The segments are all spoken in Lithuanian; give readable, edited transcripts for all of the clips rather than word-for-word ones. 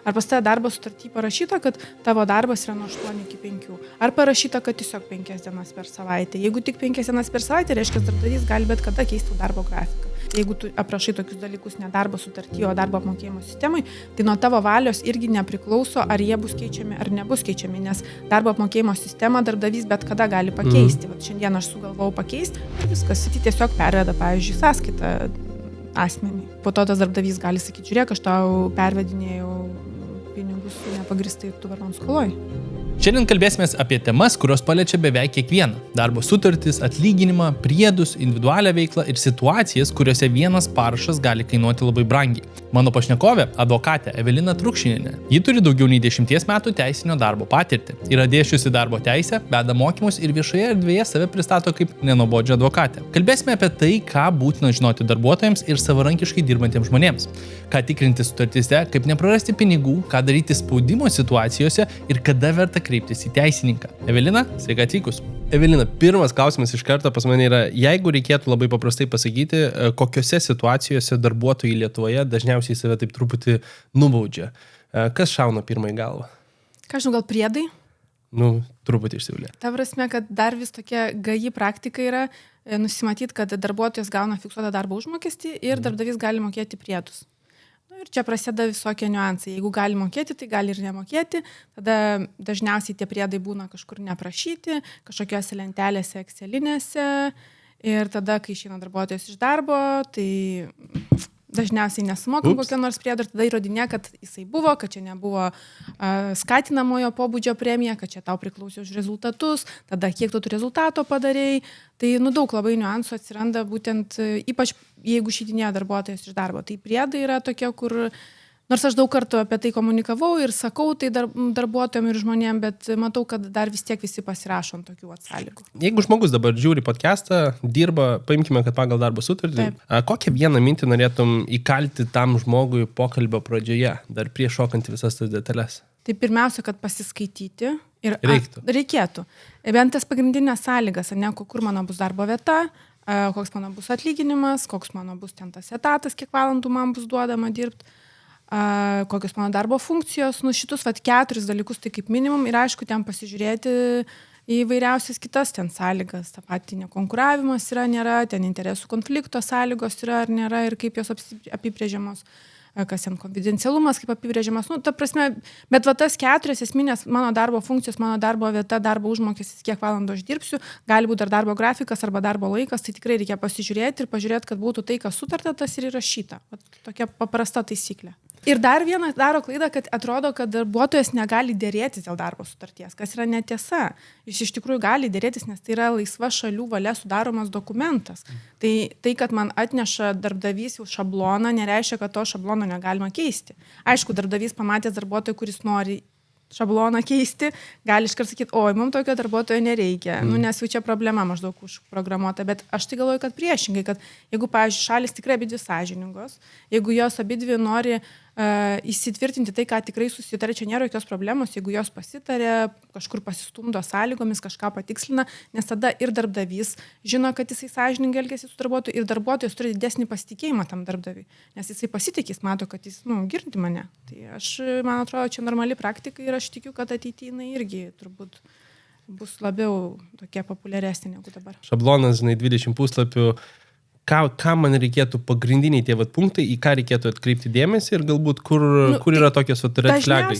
Ar pas tave darbo sutarty parašyta, kad tavo darbas yra nuo 8 iki 5? Ar parašyta, kad tiesiog 5 dienas per savaitę? Jeigu tik 5 dienas per savaitę, reiškia, darbdavys gali bet kada keisti darbo grafiką. Jeigu tu aprašai tokius dalykus ne darbo sutarty, o darbo apmokėjimo sistemai, tai nuo tavo valios irgi nepriklauso, ar jie bus keičiami ar nebus keičiami, nes darbo apmokėjimo sistemą darbdavys bet kada gali pakeisti. Vat šiandien aš sugalvojau pakeisti, viskas, tai tiesiog perveda, pavyzdžiui, sąskaitą asmenį. Po to tas darbdavys gali sakyti, žiūrėk, aš tau pervedinėjau pinigus nepagristai tu varon skoloj. Šiandien kalbėsime apie temas, kurios paliečia beveik kiekvieną. Darbo sutartis, atlyginimą, priedus, individualią veiklą ir situacijas, kuriuose vienas parašas gali kainuoti labai brangiai. Mano pašnekovė – advokatė Evelina Trukšinienė. Ji turi daugiau nei 10 metų teisinio darbo patirtį. Yra dėsčiusi darbo teisę, veda mokymus ir viešoje erdvėje save pristato kaip nenuobodžią advokatę. Kalbėsime apie tai, ką būtina žinoti darbuotojams ir savarankiškai dirbantiems žmonėms. Ką tikrinti sutartyse, kaip neprarasti pinigų, ką daryti spaudimo situacijose ir kada verta kreiptis į teisininką. Evelina, sveika atvykus. Evelina, pirmas klausimas iš karto pas mane yra, jeigu reikėtų labai paprastai pasakyti, kokiose situacijose darbuotojai Lietuvoje dažniausiai save taip truputį nubaudžia. Kas šauna pirmą į galvą? Ką žinau, gal priedai? Truputį išsiūlė. Ta prasme, kad dar vis tokia gaji praktika yra nusimatyti, kad darbuotojas gauna fiksuotą darbo užmokestį ir darbdavys gali mokėti priedus. Ir čia prasideda visokie niuansai. Jeigu gali mokėti, tai gali ir nemokėti. Tada dažniausiai tie priedai būna kažkur neprašyti, kažkokiose lentelėse, excelinėse. Ir tada, kai išeina darbuotojas iš darbo, tai dažniausiai nesumokam kokią nors priedą ir tada įrodinė, kad jisai buvo, kad čia nebuvo skatinamojo pobūdžio premija, kad čia tau priklausė už rezultatus, tada kiek tu tų rezultato padarėjai. Tai daug labai niuansų atsiranda būtent, ypač jeigu išeidinėja darbuotojas iš darbo. Tai priedai yra tokie, kur, nors aš daug kartų apie tai komunikavau ir sakau tai darbuotojams ir žmonėm, bet matau, kad dar vis tiek visi pasirašo ant tokių sąlygų. Jeigu žmogus dabar žiūri podcastą, dirba, paimkime, kad pagal darbo sutartį, kokią vieną mintį norėtum įkalti tam žmogui pokalbio pradžioje, dar prieš šokant visas tas detalės? Tai pirmiausia, kad pasiskaityti ir reikėtų. Bent tas pagrindinės sąlygas, kur mano bus darbo vieta, koks mano bus atlyginimas, koks mano bus ten tas etatas, kiek valandų man bus duodama dirbti, kokios mano darbo funkcijos, šitus 4 dalykus tai kaip minimum ir aišku ten pasižiūrėti į vairiausias kitas ten sąlygas, tą patį nekonkuravimas yra, nėra, ten interesų konflikto sąlygos yra ar nėra ir kaip jos apibrėžiamos, kas ten konfidencialumas, kaip apibrėžiamas, ta prasme, bet tas 4 esminės mano darbo funkcijos, mano darbo vieta, darbo užmokestis, kiek valandų aš dirbsiu, gali būti dar darbo grafikas arba darbo laikas, tai tikrai reikia pasižiūrėti ir pažiūrėti, kad būtų tai, kas sutarta, tas ir įrašyta. Tokia paprasta taisyklė. Ir dar vienas daro klaidą, kad atrodo, kad darbuotojas negali dėrėtis dėl darbo sutarties, kas yra netiesa. Jis iš tikrųjų gali dėrėtis, nes tai yra laisva šalių valia sudaromas dokumentas. Tai, kad man atneša darbdavys jau šabloną, nereiškia, kad to šablono negalima keisti. Aišku, darbdavys pamatęs darbuotoją, kuris nori šabloną keisti, gali iškart sakyti, oi, mums tokio darbuotojo nereikia, nes jau čia problema maždaug užprogramuota, bet aš tai galvoju, kad priešingai, kad jeigu, pavyzdžiui, šalis tikrai abidvi sąžiningos, jeigu jos abidvi nori įsitvirtinti tai, ką tikrai susitarė, čia nėra jokios problemos, jeigu jos pasitarė, kažkur pasistumdo sąlygomis, kažką patikslina, nes tada ir darbdavys žino, kad jisai sąžiningai elgiasi su darbuotoju ir darbuotojas turi didesnį pasitikėjimą tam darbdaviui, nes jisai pasitikės, mato, kad jis, girdi mane. Tai man atrodo, čia normali praktika ir aš tikiu, kad ateityje jinai irgi turbūt bus labiau tokia populiaresnė negu dabar. Šablonas, 20 puslapių. Ką man reikėtų pagrindiniai tie punktai, į ką reikėtų atkreipti dėmesį ir galbūt kur yra tokios red flagai?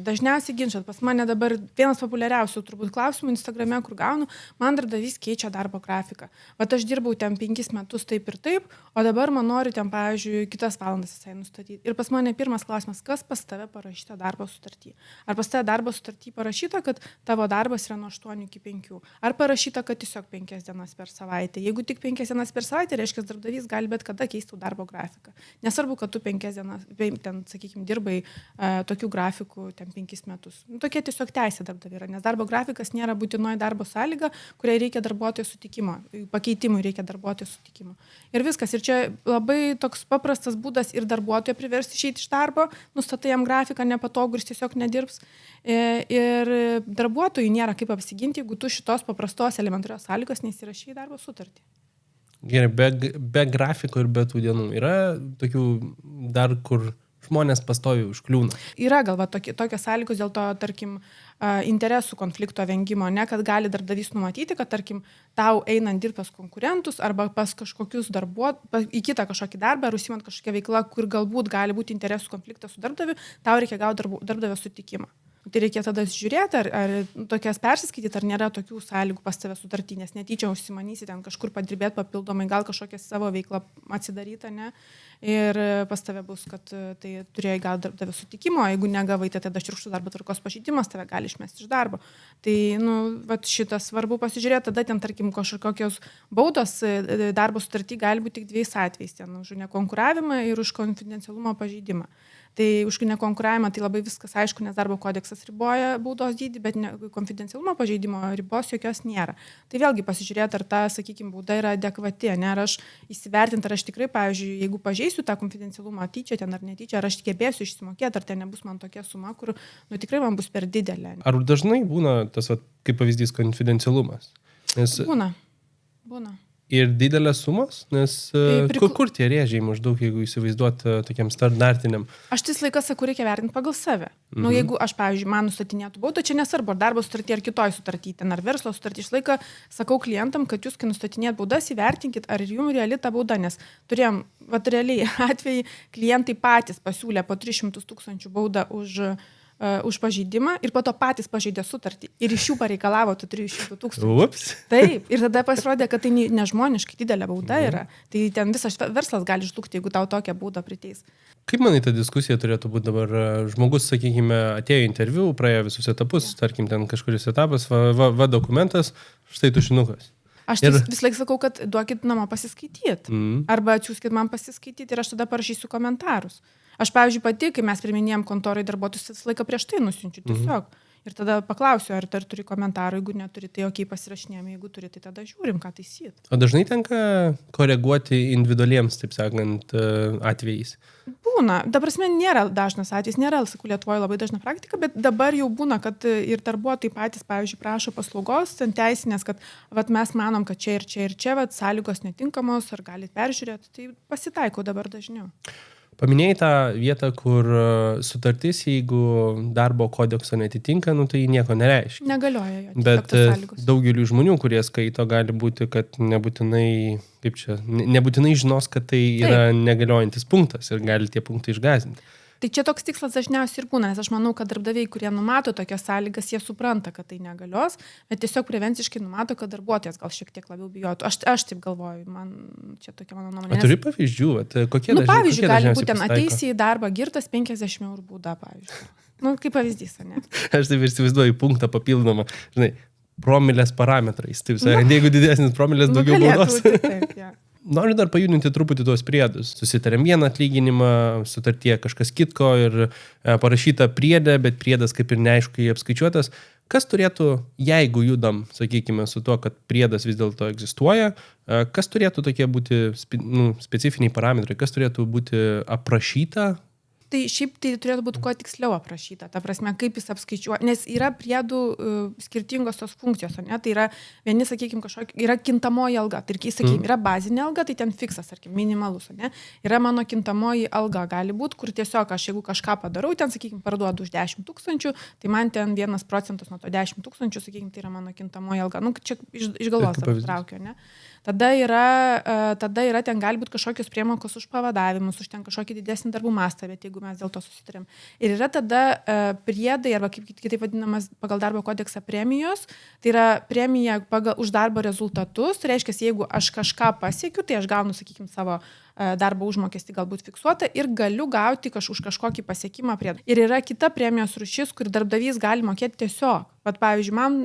Dažniausiai ginčai. Pas mane dabar vienas populiariausių turbūt klausimų Instagrame, kur gaunu, man darbdavys keičia darbo grafiką. Vat aš dirbau ten 5 metus taip ir taip, o dabar man nori ten, pavyzdžiui, kitas valandas visai nustatyti. Ir pas mane pirmas klausimas, kas pas tave parašyta darbo sutartį? Ar pas tave darbo sutartį parašyta, kad tavo darbas yra nuo 8 iki 5? Ar parašyta, kad tiesiog 5 dienas per savaitę? Jeigu tik 5 dienas per savaitę, tai reiškia, darbdavys gali bet kada keisti darbo grafiką. Nesvarbu, kad tu 5 dienas, ten, sakykime, dirbai tokių grafikų ten 5 metus. Tokia tiesiog teisė darbdaviui yra, nes darbo grafikas nėra būtinoji darbo sąlyga, kuriai reikia darbuotojo sutikimo, pakeitimui reikia darbuotojo sutikimo. Ir viskas. Ir čia labai toks paprastas būdas ir darbuotojo priversti išeiti iš darbo, nustatai jam grafiką nepatogų ir jis tiesiog nedirbs. Ir darbuotojui nėra kaip apsiginti, jeigu tu šitos paprastos elementarios sąlygos neįsirašai į darbo sutartį. Gerai, be grafiko ir be tų dienų. Yra tokių dar, kur žmonės pastoviai užkliūna? Yra galva tokios sąlygos dėl to, tarkim, interesų konflikto vengimo, ne, kad gali darbdavys numatyti, kad, tarkim, tau einant dirbti pas konkurentus arba pas kažkokius į kitą kažkokį darbą ar užsimant kažkokią veiklą, kur galbūt gali būti interesų konfliktas su darbdaviu, tau reikia gauti darbdavio sutikimą. Tai reikia tada žiūrėti, ar tokias persiskaityti, ar nėra tokių sąlygų pas tave sutartį, nes netyčia užsimanysi ten kažkur padirbėti papildomai, gal kažkokią savo veiklą atsidarytą, ne? Ir pas tave bus, kad tai turėjai gal darbdavio sutikimo, jeigu negavai, tai tada šiurkštus darbo tvarkos pažeidimas tave gali išmesti iš darbo. Tai, šitas svarbu pasižiūrėti, tada ten, tarkim, kažkokios baudos darbo sutartį gali būti tik 2 atvejais, ten už nekonkuravimą ir už konfidencialumo pažeidimą. Tai už nekonkuravimą tai labai viskas aišku, nes darbo kodeksas riboja baudos dydį, bet konfidencialumo pažeidimo ribos jokios nėra. Tai vėlgi pasižiūrėti, ar ta, sakykime, bauda yra adekvati, ne, ar aš įsivertinti, ar aš tikrai, pavyzdžiui, jeigu pažeisiu tą konfidencialumą tyčia ten ar netyčia, ar aš gebėsiu išsimokėti, ar ten nebus man tokia suma, kur tikrai man bus per didelė. Ar dažnai būna tas, kaip pavyzdys, konfidencialumas? Nes... Būna. Ir didelės sumos, nes kur tie rėžiai maždaug, jeigu įsivaizduot tokiam standartiniam? Aš tais laikas sakau, reikia vertinti pagal save. Jeigu aš, pavyzdžiui, man nustatinėtų baudą, čia nesvarbu, ar darbo sutartį, ar kitoj sutartį, ten, ar verslo sutartį, iš laiką sakau klientam, kad jūs, kai nustatinėt baudas, įvertinkit, ar jums reali ta bauda, nes turėjom, realiai atvejai, klientai patys pasiūlė po 300 000 baudą už pažeidimą ir po to patys pažeidė sutartį ir iš jų pareikalavo tų 300 000. Ups. Taip, ir tada pasirodė, kad tai nežmoniškai didelė bauda yra. Tai ten visas verslas gali žlugti, jeigu tau tokią baudą priteis. Kaip manai, ta diskusija turėtų būti dabar? Žmogus, sakykime, atėjo interviu, praėjo visus etapus, tarkim, ten kažkuris etapas, va dokumentas, štai tušinukas. Aš vis laik sakau, kad duokit namo pasiskaityti. Arba atsiųskit man pasiskaityti ir aš tada parašysiu komentarus. Aš, pavyzdžiui, pati, kai mes priminėjom kontorai darbuotojus, visą laiką prieš tai nusiunčiu tiesiog. Ir tada paklausiu, ar turi komentarų, jeigu neturi, tai okei, pasirašinėjame, jeigu turi, tai tada žiūrim, ką taisyt. O dažnai tenka koreguoti individualiems, taip sakant, atvejais? Būna. Ta prasme, nėra dažnas atvejis, nėra, sakau, Lietuvoje labai dažna praktika, bet dabar jau būna, kad ir darbuotojai patys, pavyzdžiui, prašo paslaugos, ten teisinės, kad mes manom, kad čia ir čia ir čia, sąlygos netinkamos, ar galit peržiūrėti, tai pasitaiko dabar dažniau. Paminėjai tą vietą, kur sutartis, jeigu darbo kodekso netitinka, tai nieko nereiškia. Negalioja jo. Bet daugeliu žmonių, kurie skaito, gali būti, kad nebūtinai žinos, kad tai yra negaliojantis punktas ir gali tie punktai išgąsdinti. Tai čia toks tikslas dažniausiai ir būna, nes aš manau, kad darbdaviai, kurie numato tokias sąlygas, jie supranta, kad tai negalios, bet tiesiog prevenciškai numato, kad darbuotojas gal šiek tiek labiau bijotų. Aš taip galvoju, čia tokia mano nuomonė. O turi pavyzdžių? Kokie pavyzdžiui, gali būti ten ateisi į darbą girtas 50 eurų bauda, pavyzdžiui. Kaip pavyzdys, ne? Aš taip įsivaizduoju punktą papildomą, žinai, promilės parametrais. Taip sakant, jeigu didesnis promilės, daugiau baudos. Taip, ja. Noriu dar pajudinti truputį tuos priedus. Susitarėm vieną atlyginimą, sutartie kažkas kitko ir parašyta priedė, bet priedas kaip ir neaiškai apskaičiuotas. Kas turėtų, jeigu judam, sakykime, su tuo, kad priedas vis dėlto egzistuoja, kas turėtų tokie būti specifiniai parametrai, kas turėtų būti aprašyta? Tai šiaip tai turėtų būti kuo tiksliau aprašyta, ta prasme, kaip jis apskaičiuoja, nes yra priedų skirtingos tos funkcijos, ne? Tai yra vieni, sakykime, yra kintamoji alga, tai sakykime, yra bazinė alga, tai ten fiksas, sakykime, minimalus, ne? Yra mano kintamoji alga, gali būti, kur tiesiog aš, jeigu kažką padarau, ten, sakykime, parduodu už 10 000, tai man ten 1% nuo to 10 000, sakykime, tai yra mano kintamoji alga, čia iš galvos traukiu, ne? Tada yra ten gali būti kažkokios priemokos už pavadavimus, už ten kažkokį didesnį darbų mastą, bet jeigu mes dėl to susitarėm. Ir yra tada priedai, arba kaip kitaip vadinamas pagal darbo kodeksą premijos, tai yra premija už darbo rezultatus, tai reiškia, jeigu aš kažką pasiekiu, tai aš gaunu, sakykime, savo darbo užmokestį galbūt fiksuotą ir galiu gauti už kažkokį pasiekimą priedą. Ir yra kita premijos rūšis, kur darbdavys gali mokėti tiesiog. Pavyzdžiui, man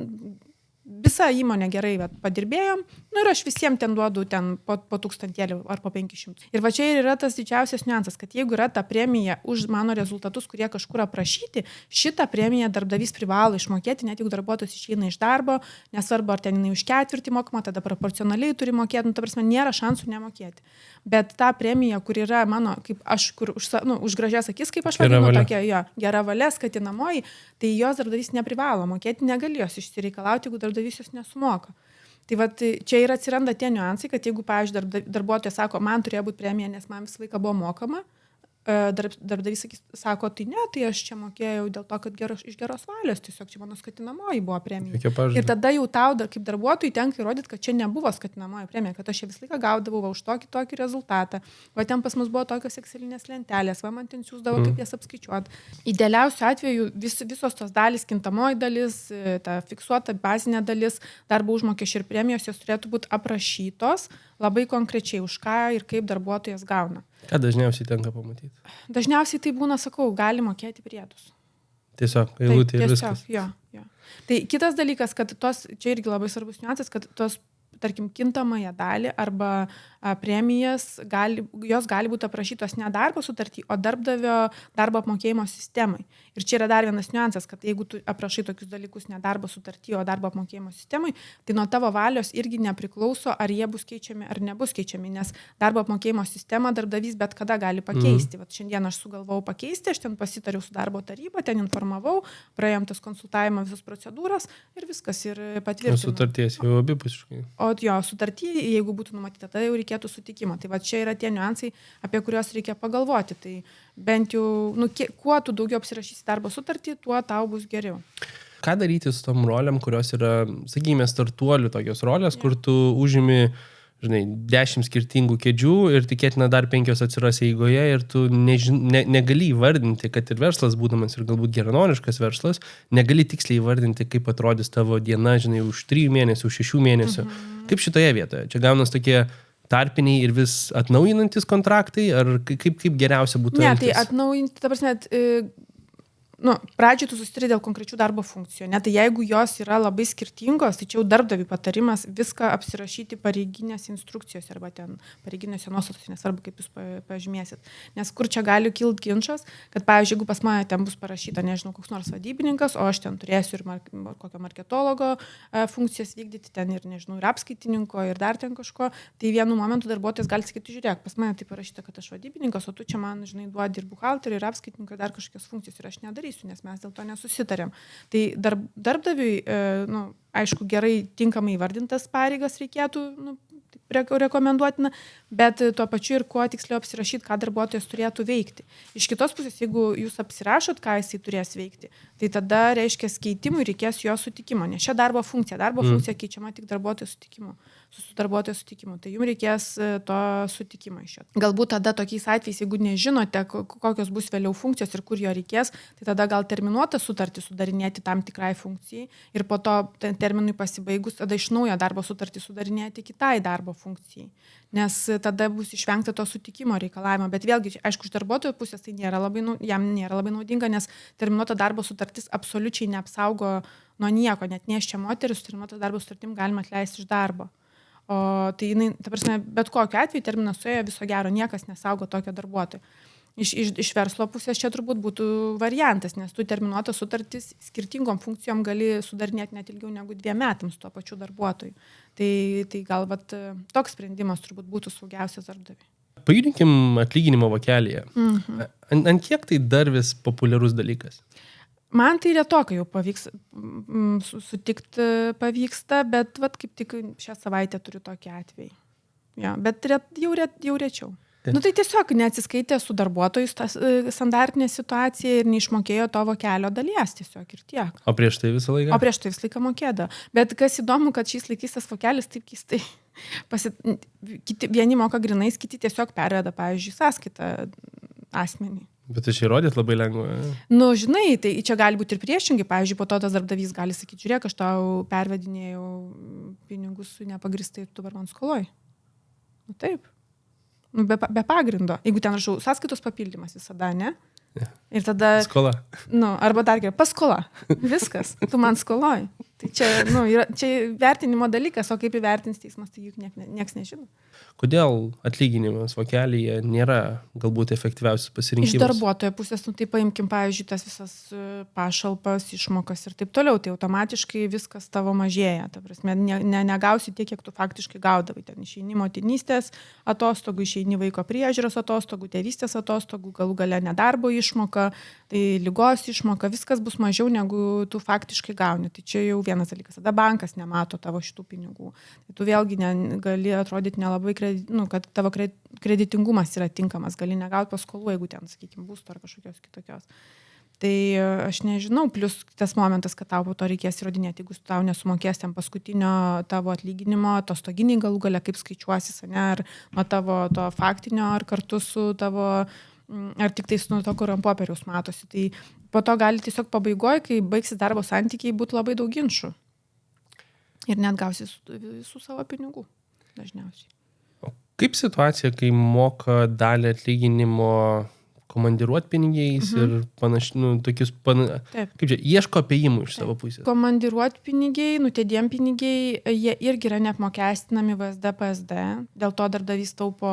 visa įmonė gerai padirbėjom, ir aš visiems ten duodu po 1000 ar po 500. Ir va čia ir yra tas didžiausias niuansas, kad jeigu yra ta premija už mano rezultatus, kurie kažkur aprašyti, šitą premiją darbdavys privalo išmokėti, net jeigu darbuotojas išeina iš darbo, nesvarbu, ar ten jinai už ketvirtį mokama, tada proporcionaliai turi mokėti, ta prasme, nėra šansų nemokėti. Bet ta premija, kur yra mano, kaip aš, už gražias akis, kaip aš vadinu, tokia gera valia, skatinamoji, tai jos darbdavys neprivalo mokėti, negali jos išsireikalauti, jeigu darbdavys jos nesumoka. Tai vat, čia ir atsiranda tie niuansai, kad jeigu, pavyzdžiui, darbuotojas sako, man turėjo būti premija, nes man visą laiką buvo mokama, darbdavys sako, tai ne, tai aš čia mokėjau dėl to, kad iš geros valios, tiesiog čia mano skatinamoji buvo premija. Ir tada jau tau kaip darbuotojui tenka įrodyti, kad čia nebuvo skatinamoji premija, kad aš čia visą laiką gaudavau už tokį rezultatą. Va ten pas mus buvo tokios excelinės lentelės, va man ten siūsdavo, kaip jas apskaičiuoti. Idealiausiu atveju visos tos dalys, kintamoji dalis, ta fiksuota bazinė dalis, darbo užmokesčio ir premijos, jos turėtų būti aprašytos labai konkrečiai, už ką ir kaip darbuotojas gauna. Ką dažniausiai tenka pamatyti? Dažniausiai tai būna, sakau, gali mokėti priedus. Tiesiog, eilutė ir viskas. Jo. Tai kitas dalykas, kad čia irgi labai svarbus niuansas, kad tos, tarkim, kintamąją dalį arba premijas, jos gali būti aprašytos ne darbo sutartį, o darbdavio darbo apmokėjimo sistemai. Ir čia yra dar vienas niuansas, kad jeigu tu aprašai tokius dalykus ne darbo sutartį, o darbo apmokėjimo sistemai, tai nuo tavo valios irgi nepriklauso, ar jie bus keičiami ar nebus keičiami, nes darbo apmokėjimo sistemą darbdavys bet kada gali pakeisti. Vat šiandien aš sugalvojau pakeisti, aš ten pasitariau su darbo taryba, ten informavau, praėjom tas konsultavimo visas procedūras ir viskas ir patvirtinau. Sutarties jau abipusiškai. O jo, sutartį, jeigu būtų numatyta, tada jau reikėtų sutikimo. Tai va čia yra tie niuansai, apie kuriuos reikia pagalvoti. Tai bent jau, kuo tu daugiau apsirašysi darbo sutartį, tuo tau bus geriau. Ką daryti su tom rolėm, kurios yra, sakykime, startuolių tokios rolės, kur tu užimi, 10 skirtingų kėdžių ir tikėtina dar 5 atsiras eigoje ir tu negali įvardinti, kad ir verslas, būdamas ir galbūt geranoriškas verslas, negali tiksliai įvardinti, kaip atrodys tavo diena, už 3 mėnesių, 6 mėnesių. Kaip šitoje vietoje? Čia gaunas tokie tarpiniai ir vis atnaujinantis kontraktai, ar kaip geriausia būtų elgtis? Ne, tai atnaujinti, ta prasme, pradžiai tu susitari dėl konkrečių darbo funkcijų. Tai jeigu jos yra labai skirtingos, tai čia jau darbdaviui patarimas viską apsirašyti pareiginės instrukcijos arba ten pareiginėse nuostatose, nesvarbu, kaip jūs pažymėsit. Nes kur čia gali kilti ginčas, kad, pavyzdžiui, jeigu pas mane ten bus parašyta, koks nors vadybininkas, o aš ten turėsiu ir kokio marketologo funkcijas vykdyti, ten ir, ir apskaitininko, ir dar ten kažko, tai vienu momentu darbuotojas gali sakyti, žiūrėk, pas mane tai parašyta, kad aš vadybininkas, o tu čia man, duodi ir buhalterį, ir apskaitininką, ir dar kažkokias funkcijas, ir aš nedarysiu, nes mes dėl to nesusitarėm. Tai darbdaviui, aišku, gerai tinkamai įvardintas pareigas reikėtų rekomenduotina, bet tuo pačiu ir kuo tiksliau apsirašyti, ką darbuotojas turėtų veikti. Iš kitos pusės, jeigu jūs apsirašot, ką jisai turės veikti, tai tada, reiškia, keitimui reikės jo sutikimo, nes čia darbo funkcija keičiama tik darbuotojo sutikimu, su darbuotojo sutikimu, tai jums reikės to sutikimo iš jo. Galbūt tada tokiais atvejais, jeigu nežinote, kokios bus vėliau funkcijos ir kur jo reikės, tai tada gal terminuotą sutartį sudarinėti tam tikrai funkcijai ir po to terminui pasibaigus, tada iš naujo darbo sutartį sudarinėti kitai darbo funkcijai, nes tada bus išvengta to sutikimo reikalavimo, bet vėlgi, aišku, iš darbuotojo pusės tai jam nėra labai naudinga, nes terminuota darbo sutartis absoliučiai neapsaugo nuo nieko, net neščia moteris, su terminuota darbo sutartim galima atleisti iš darbo. O tai ta prasme, bet kokiu atveju terminas suėjo, viso gero, niekas nesaugo tokio darbuotojo. Iš verslo pusės čia turbūt būtų variantas, nes tu terminuotas sutartis skirtingom funkcijom gali sudarinėti net ilgiau negu 2 metams tuo pačiu darbuotoju. Tai gal toks sprendimas turbūt būtų saugiausias darbdaviui. Pajudinkim atlyginimo vokelyje. Ant kiek tai dar vis populiarus dalykas? Man tai retokai jau pavyks sutikti pavyksta, bet kaip tik šią savaitę turiu tokį atvejį. Ja, bet jau rečiau. Tai tiesiog neatsiskaitė su darbuotojus standartinė situacija ir neišmokėjo to vokelio dalies tiesiog ir tiek. O prieš tai visą laiką? O prieš tai visą laiką mokėdavo. Bet kas įdomu, kad šiais laikais tas vokelis taip keistai. Vieni moka grinais, kiti tiesiog perveda, pavyzdžiui, sąskaitą asmenį. Bet aš įrodyt labai lengva. Žinai, tai čia gali būti ir priešingai. Pavyzdžiui, po to tas darbdavys gali sakyti, žiūrėk, aš tau pervedinėjau pinigus nepagristai ir tu dabar man skoloj. Taip. Be pagrindo. Jeigu ten rašau sąskaitos papildymas visada, ne? Ja. Ir tada... Skola. Arba dar geriau, paskola. Viskas. Tu man skoloj. Tai čia, čia vertinimo dalykas, o kaip įvertins teismas, tai juk nieks nežino. Kodėl atlyginimas vokelyje nėra galbūt efektyviausias pasirinkimas? Iš darbuotojo pusės, tai paimkim, pavyzdžiui, tas visas pašalpas, išmokas ir taip toliau, tai automatiškai viskas tavo mažėja. Ta prasme, negausi tiek, kiek tu faktiškai gaudavai. Ten išeini motinystės atostogų, išeini vaiko priežiūros atostogų, tėvystės atostogų, galų gale nedarbo išmoka, Tai ligos išmoka, viskas bus mažiau negu tu faktiškai gauni. Tai čia jau vienas dalykas. Tada bankas nemato tavo šitų pinigų. Tai tu vėlgi gali atrodyti nelabai, kad tavo kreditingumas yra tinkamas. Gali negauti paskolų, jeigu ten, sakykime, būsto ar kažkokios kitokios. Tai aš nežinau, plus tas momentas, kad tau po to reikės įrodinėti, jeigu tau nesumokės ten paskutinio tavo atlyginimo, atostoginiai galų gale, kaip skaičiuosis, ar nuo tavo to faktinio, ar kartu su tavo, ar tik tais nuo to, kur ant popieriaus matosi. Tai po to gali tiesiog pabaigoje, kai baigsis darbo santykiai, būtų labai daug ginčių. Ir net gausi visų savo pinigų dažniausiai. O kaip situacija, kai moka dalį atlyginimo komandiruot pinigais ir panašiai, tokius, kaip čia, ieško apėjimų iš savo pusės. Komandiruot pinigiai, nutėdiem pinigiai, jie irgi yra neapmokestinami VSD, PSD, dėl to darbdavys taupo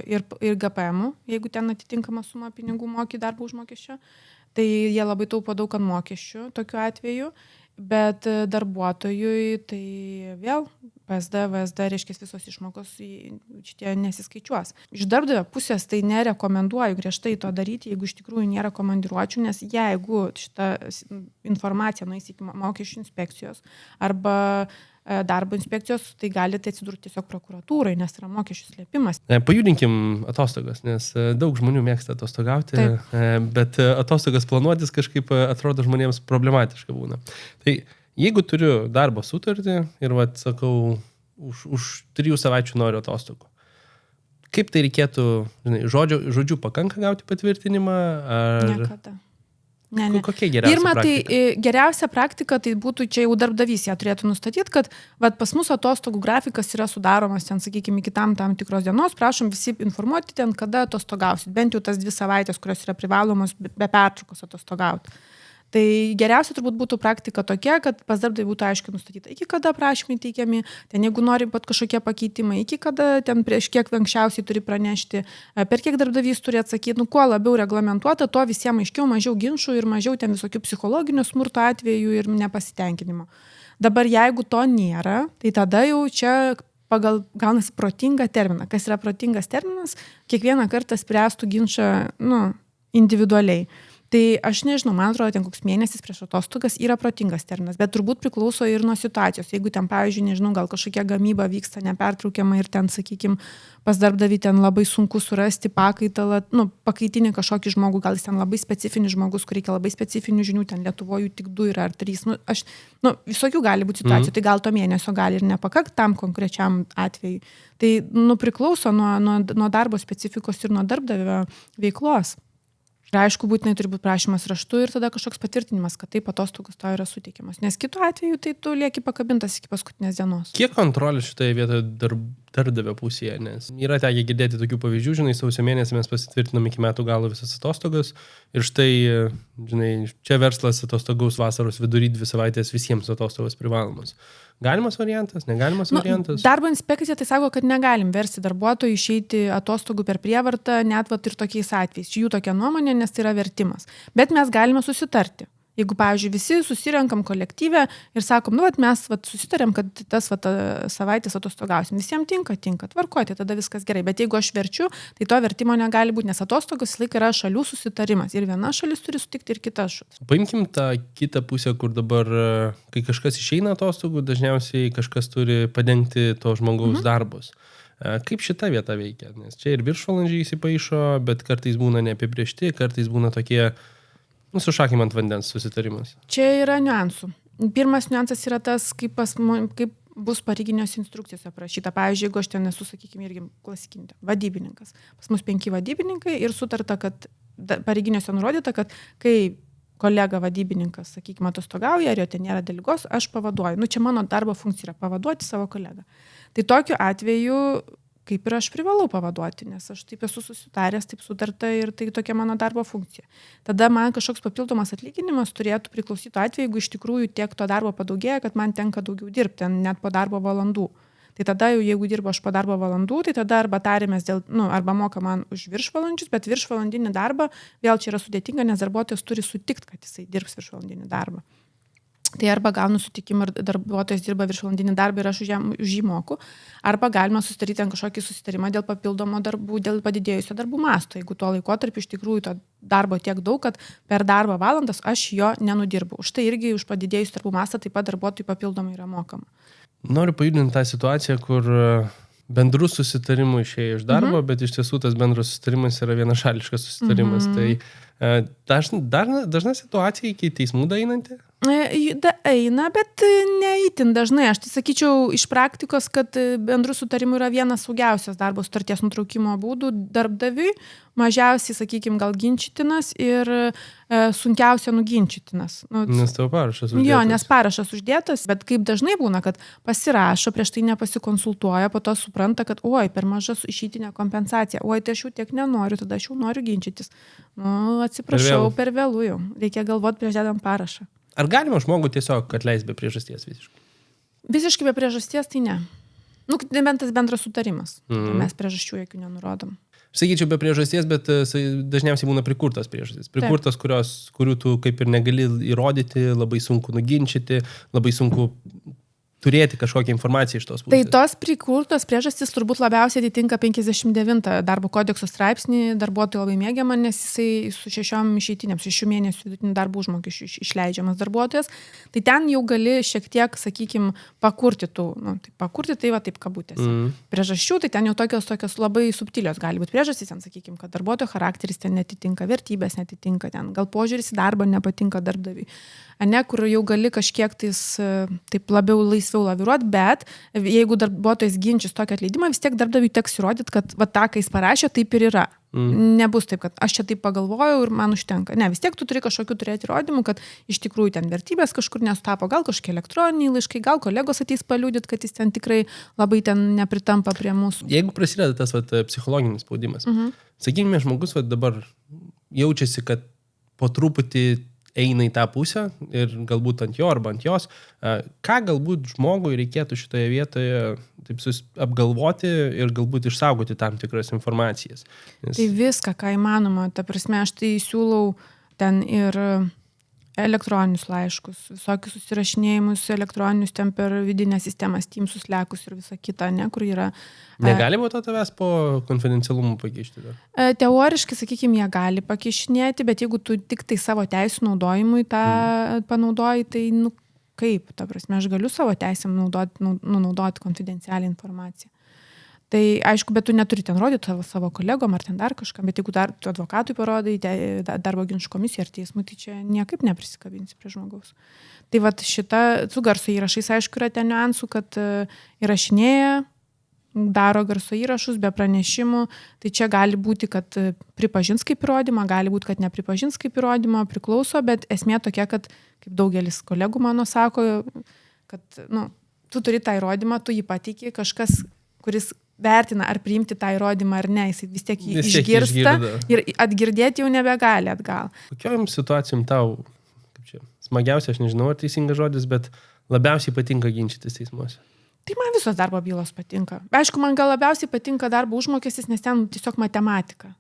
ir GPM, jeigu ten atitinkama suma pinigų moki darbo užmokesčio, tai jie labai taupo daug ant mokesčių tokiu atveju, bet darbuotojui tai vėl PSD, VSD, reiškia visos išmokos šitie nesiskaičiuos. Iš darbdavio pusės tai nerekomenduoju griežtai to daryti, jeigu iš tikrųjų nėra komandiruočių, nes jeigu šita informacija nueis iki mokesčių inspekcijos arba darbo inspekcijos, tai galite atsidurti tiesiog prokuratūrai, nes yra mokesčių slėpimas. Pajudinkim atostogas, nes daug žmonių mėgsta atostogauti, bet atostogas planuotis kažkaip atrodo žmonėms problematiška būna. Tai jeigu turiu darbo sutartį ir, sakau, už 3 savaičių noriu atostogų, kaip tai reikėtų, žodžiu pakanka gauti patvirtinimą? Ar... Niekada. Ne. Kokia geriausia praktika? Tai geriausia praktika, tai būtų čia jau darbdavys, ją turėtų nustatyti, kad pas mus atostogų grafikas yra sudaromas ten, sakykime, iki tam tikros dienos, prašom visi informuoti ten, kada atostogausit, bent jau tas 2 savaitės, kurios yra privalomos be pertraukos atostogauti. Tai geriausia turbūt būtų praktika tokia, kad pas darbdavį būtų aiškiai nustatyta, iki kada prašymai teikiami, ten jeigu nori pat kažkokie pakeitimai, iki kada ten prieš kiek anksčiausiai turi pranešti, per kiek darbdavys turi atsakyti, kuo labiau reglamentuota, to visiems aiškiau, mažiau ginčų ir mažiau ten visokių psichologinių smurto atvejų ir nepasitenkinimo. Dabar jeigu to nėra, tai tada jau čia pagal gaunasi protingą terminą. Kas yra protingas terminas, kiekvieną kartą spręstų ginčą individualiai. Tai aš nežinau, man atrodo, ten koks mėnesis prieš atostogas yra protingas terminas, bet turbūt priklauso ir nuo situacijos. Jeigu ten, pavyzdžiui, nežinau, gal kažkokia gamyba vyksta nepertraukiama ir ten, sakykime, pas darbdavį ten labai sunku surasti pakaitalą, pakaitinį kažkokį žmogų, gal jis ten labai specifinis žmogus, kur reikia labai specifinių žinių, ten Lietuvoje tik 2 yra ar 3. Visokių gali būti situacijų, tai gal to mėnesio gali ir nepakakt tam konkrečiam atvejui. Tai priklauso nuo darbo specifikos ir nuo darbdavio veiklos. Ir aišku, būtinai turi būti prašymas raštu ir tada kažkoks patvirtinimas, kad taip atostogos tau yra suteikiamas. Nes kitu atveju tai tu lieki pakabintas iki paskutinės dienos. Kiek kontrolės šitoje vietoje darbdavio pusėje? Nes yra tekę girdėti tokių pavyzdžių, sausio mėnesį mes pasitvirtinam iki metų galo visas atostogas ir štai, čia verslas atostogaus vasaros vidury 2 savaitės visiems atostogos privalomos. Galimas variantas, negalimas variantas? Darbo inspekcija tai sako, kad negalim versti darbuotojų išeiti atostogų per prievartą, net ir tokiais atvejais. Čia jų tokia nuomonė, nes tai yra vertimas. Bet mes galime susitarti. Jeigu, pavyzdžiui, visi susirenkam kolektyvę ir sakom, mes susitarėm, kad tas savaitės atostogausim. Visiems tinka, tvarkoti, tada viskas gerai. Bet jeigu aš verčiu, tai to vertimo negali būti, nes atostogos laik yra šalių susitarimas. Ir viena šalis turi sutikti ir kita šalis. Paimkim tą kitą pusę, kur dabar, kai kažkas išeina atostogų, dažniausiai kažkas turi padengti to žmogaus darbus. Kaip šita vieta veikia? Nes čia ir viršvalandžiai įsipaišo, bet kartais būna neapibrėžti, kartais būna tokie sušakim ant vandens susitarimas. Čia yra niuansų. Pirmas niuansas yra tas, kaip bus pareiginės instrukcijos aprašyta. Pavyzdžiui, jeigu aš ten esu, sakykime, irgi klasikinė, vadybininkas. Pas mus 5 vadybininkai ir sutarta, kad pareiginėse nurodyta, kad kai kolega vadybininkas, sakykime, atostogauja, ar jo ten nėra dėl ligos, aš pavaduoju. Čia mano darbo funkcija yra pavaduoti savo kolegą. Tai tokiu atveju kaip ir aš privalau pavaduoti, nes aš taip esu susitaręs, taip sutarta ir tai tokia mano darbo funkcija. Tada man kažkoks papildomas atlyginimas turėtų priklausyti atveju, jeigu iš tikrųjų tiek to darbo padaugėja, kad man tenka daugiau dirbti, net po darbo valandų. Tai tada jau, jeigu dirbu aš po darbo valandų, tai tada arba tarėmės arba moka man už viršvalandžius, bet viršvalandinį darbą vėl čia yra sudėtinga, nes darbuotojas turi sutikti, kad jisai dirbs viršvalandinį darbą. Tai arba gaunu sutikimą ir darbuotojas dirba viršvalandinį darbą ir aš už jį moku, arba galima susidaryti kažkokį susitarimą dėl papildomo darbų, dėl padidėjusio darbų masto. Jeigu tuo laikotarpiu iš tikrųjų darbo tiek daug, kad per darbo valandas aš jo nenudirbu. Už tai irgi už padidėjus darbų mastą taip pat darbuotojai papildomai yra mokama. Noriu pajudinti tą situaciją, kur bendrų susitarimų išėjo iš darbo, bet iš tiesų tas bendras susitarimas yra vienašališkas susitarimas. Tai dažna situacija iki teismų daeinanti? Eina, bet neįtin dažnai. Aš tai sakyčiau iš praktikos, kad bendrų sutarimų yra vienas saugiausias darbo sutarties nutraukimo būdų darbdaviui, mažiausiai, sakykime, gal ginčytinas ir sunkiausia nuginčytinas. Nes tavo parašas uždėtas. Jo, nes parašas uždėtas, bet kaip dažnai būna, kad pasirašo, prieš tai nepasikonsultuoja, po to supranta, kad oi, per maža išeitinė kompensacija, oi, tai aš jau tiek nenoriu, tada aš jau noriu ginčytis. Atsiprašau, per vėlų jau. Reikia galvoti prieš dedant parašą. Ar galima žmogų tiesiog atleisti be priežasties visiškai? Visiškai be priežasties tai ne. Nebent tas bendras sutarimas. Mes priežasčių jokių nenurodom. Aš sakyčiau be priežasties, bet dažniausiai būna prikurtos priežastys. Prikurtos, kurių tu kaip ir negali įrodyti, labai sunku nuginčyti, labai sunku turėti kažkokią informaciją iš tos pusės. Tai tos prikurtos priežastys turbūt labiausiai atitinka 59 darbo kodekso straipsnį, darbuotojų labai mėgiama, nes jisai su 6 išeitinėms, 6 mėnesių vidutinių darbo užmokesčių išleidžiamas darbuotojas. Tai ten jau gali šiek tiek, sakykime, pakurti tų, pakurti tai va taip kabutėse. Priežasčių, tai ten jau tokios labai subtilios gali būti priežastys, ten, sakykime, kad darbuotojo charakteris ten netitinka, vertybės netitinka, ten gal požiūris į darbą nepatinka darbdaviui. Kur jau gali kažkiek tais taip labiau laisviau laviruoti, bet jeigu darbuotojas ginčys tokį atleidimą, vis tiek darbdaviui teks įrodyti, kad va tą, kai jis parašė, taip ir yra. Nebus taip, kad aš čia taip pagalvojau ir man užtenka. Ne, vis tiek tu turi kažkokių turėti įrodymų, kad iš tikrųjų ten vertybės kažkur nesutapo, gal kažkokie elektroniniai laiškai, gal kolegos ateis paliudyti, kad jis ten tikrai labai ten nepritampa prie mūsų. Jeigu prasideda tas psichologinis spaudimas, sakykime, žmogus dabar jaučiasi, kad po truputį eina į tą pusę ir galbūt ant jo arba ant jos, ką galbūt žmogui reikėtų šitoje vietoje taip apgalvoti ir galbūt išsaugoti tam tikras informacijas. Tai viską, ką įmanoma, ta prasme, aš tai siūlau ten ir elektroninius laiškus, visokius susirašinėjimus elektroninius ten per vidinę sistemą, Teamsus, Slackus ir visą kitą, kur yra... Negali būti tavęs po konfidencialumų pakišti? Teoriškai, sakykime, jie gali pakišinėti, bet jeigu tu tik tai savo teisų naudojimui tą panaudoji, tai kaip, ta prasme, aš galiu savo teisėm naudoti konfidencialią informaciją. Tai aišku, bet tu neturi ten rodyti savo kolegom ar ten dar kažką, bet jeigu dar tu advokatui parodai, darbo ginčų komisijai ar teismui, tai čia niekaip neprisikabinsi prie žmogaus. Tai vat šita, su garso įrašais, aišku, yra ten niuansų, kad įrašinėja, daro garso įrašus be pranešimų, tai čia gali būti, kad pripažins kaip įrodymą, gali būti, kad nepripažins kaip įrodymą, priklauso, bet esmė tokia, kad, kaip daugelis kolegų mano sako, kad tu turi tą įrodymą, tu jį pateiki, kažkas, kuris vertina, ar priimti tą įrodymą ar ne, jis vis tiek išgirsta ir atgirdėti jau nebegali atgal. Kokiom situacijom tau, kaip čia, smagiausia, aš nežinau, ar teisingas žodis, bet labiausiai patinka ginčytis teismuose? Tai man visos darbo bylos patinka. Aišku, man gal labiausiai patinka darbo užmokestis, nes ten tiesiog matematika.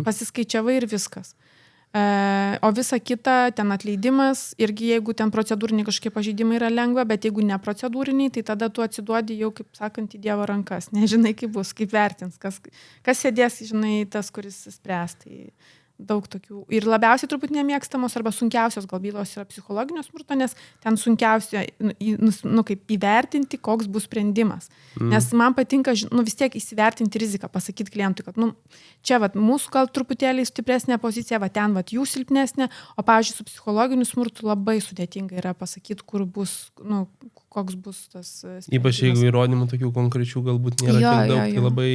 Pasiskaičiavai ir viskas. O visa kita, ten atleidimas, irgi jeigu ten procedūriniai kažkokie pažeidimai yra lengva, bet jeigu ne procedūriniai, tai tada tu atsiduodi jau, kaip sakant, į Dievo rankas. Nežinai, kaip bus, kaip vertins, kas sėdės, žinai, tas, kuris spręs. Tai daug tokių. Ir labiausiai turbūt nemėgstamos arba sunkiausios gal bylos yra psichologinio smurto, nes ten sunkiausia, kaip įvertinti, koks bus sprendimas. Nes man patinka, vis tiek įsivertinti riziką, pasakyti klientui, kad, čia, mūsų gal truputėlį stipresnė pozicija, ten, jų silpnesnė, o, pavyzdžiui, su psichologiniu smurtu labai sudėtinga yra pasakyti, kur bus, koks bus tas sprendimas. Ypač jeigu įrodymų tokių konkrečių galbūt nėra tiek daug, tai labai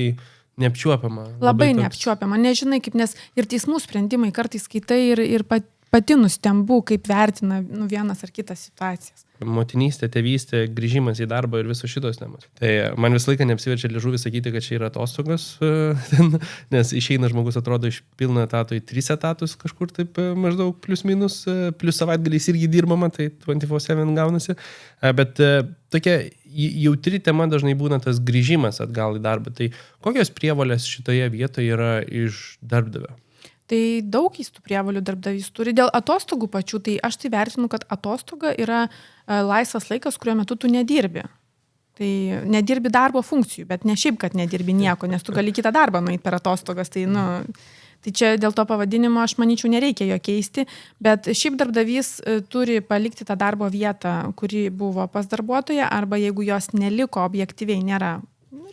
neapčiuopiama. Labai neapčiuopiama, nežinai kaip, nes ir teismų sprendimai kartais skaitai ir pati nustembu, kaip vertina vienas ar kitas situacijas. Motinystė, tėvystė, grįžimas į darbą ir visos šitos temos. Tai man visą laiką neapsiverčia liežuvį sakyti, kad čia yra atostogos, nes išeina žmogus atrodo iš pilno etato į 3 etatus kažkur taip maždaug plius minus, plius savaitgaliais irgi dirbama, tai 24/7 gaunasi. Bet tokia jautri tema dažnai būna tas grįžimas atgal į darbą. Tai kokios prievolės šitoje vietoje yra iš darbdavio? Tai daug keistų prievolių darbdavys turi. Dėl atostogų pačių, tai aš tai vertinu, kad atostoga yra laisvas laikas, kuriuo metu tu nedirbi. Tai nedirbi darbo funkcijų, bet ne šiaip, kad nedirbi nieko, nes tu gali kitą darbą nueiti per atostogas. Tai, Tai čia dėl to pavadinimo aš manyčiau nereikia jo keisti, bet šiaip darbdavys turi palikti tą darbo vietą, kuri buvo pas darbuotoją, arba jeigu jos neliko objektyviai, nėra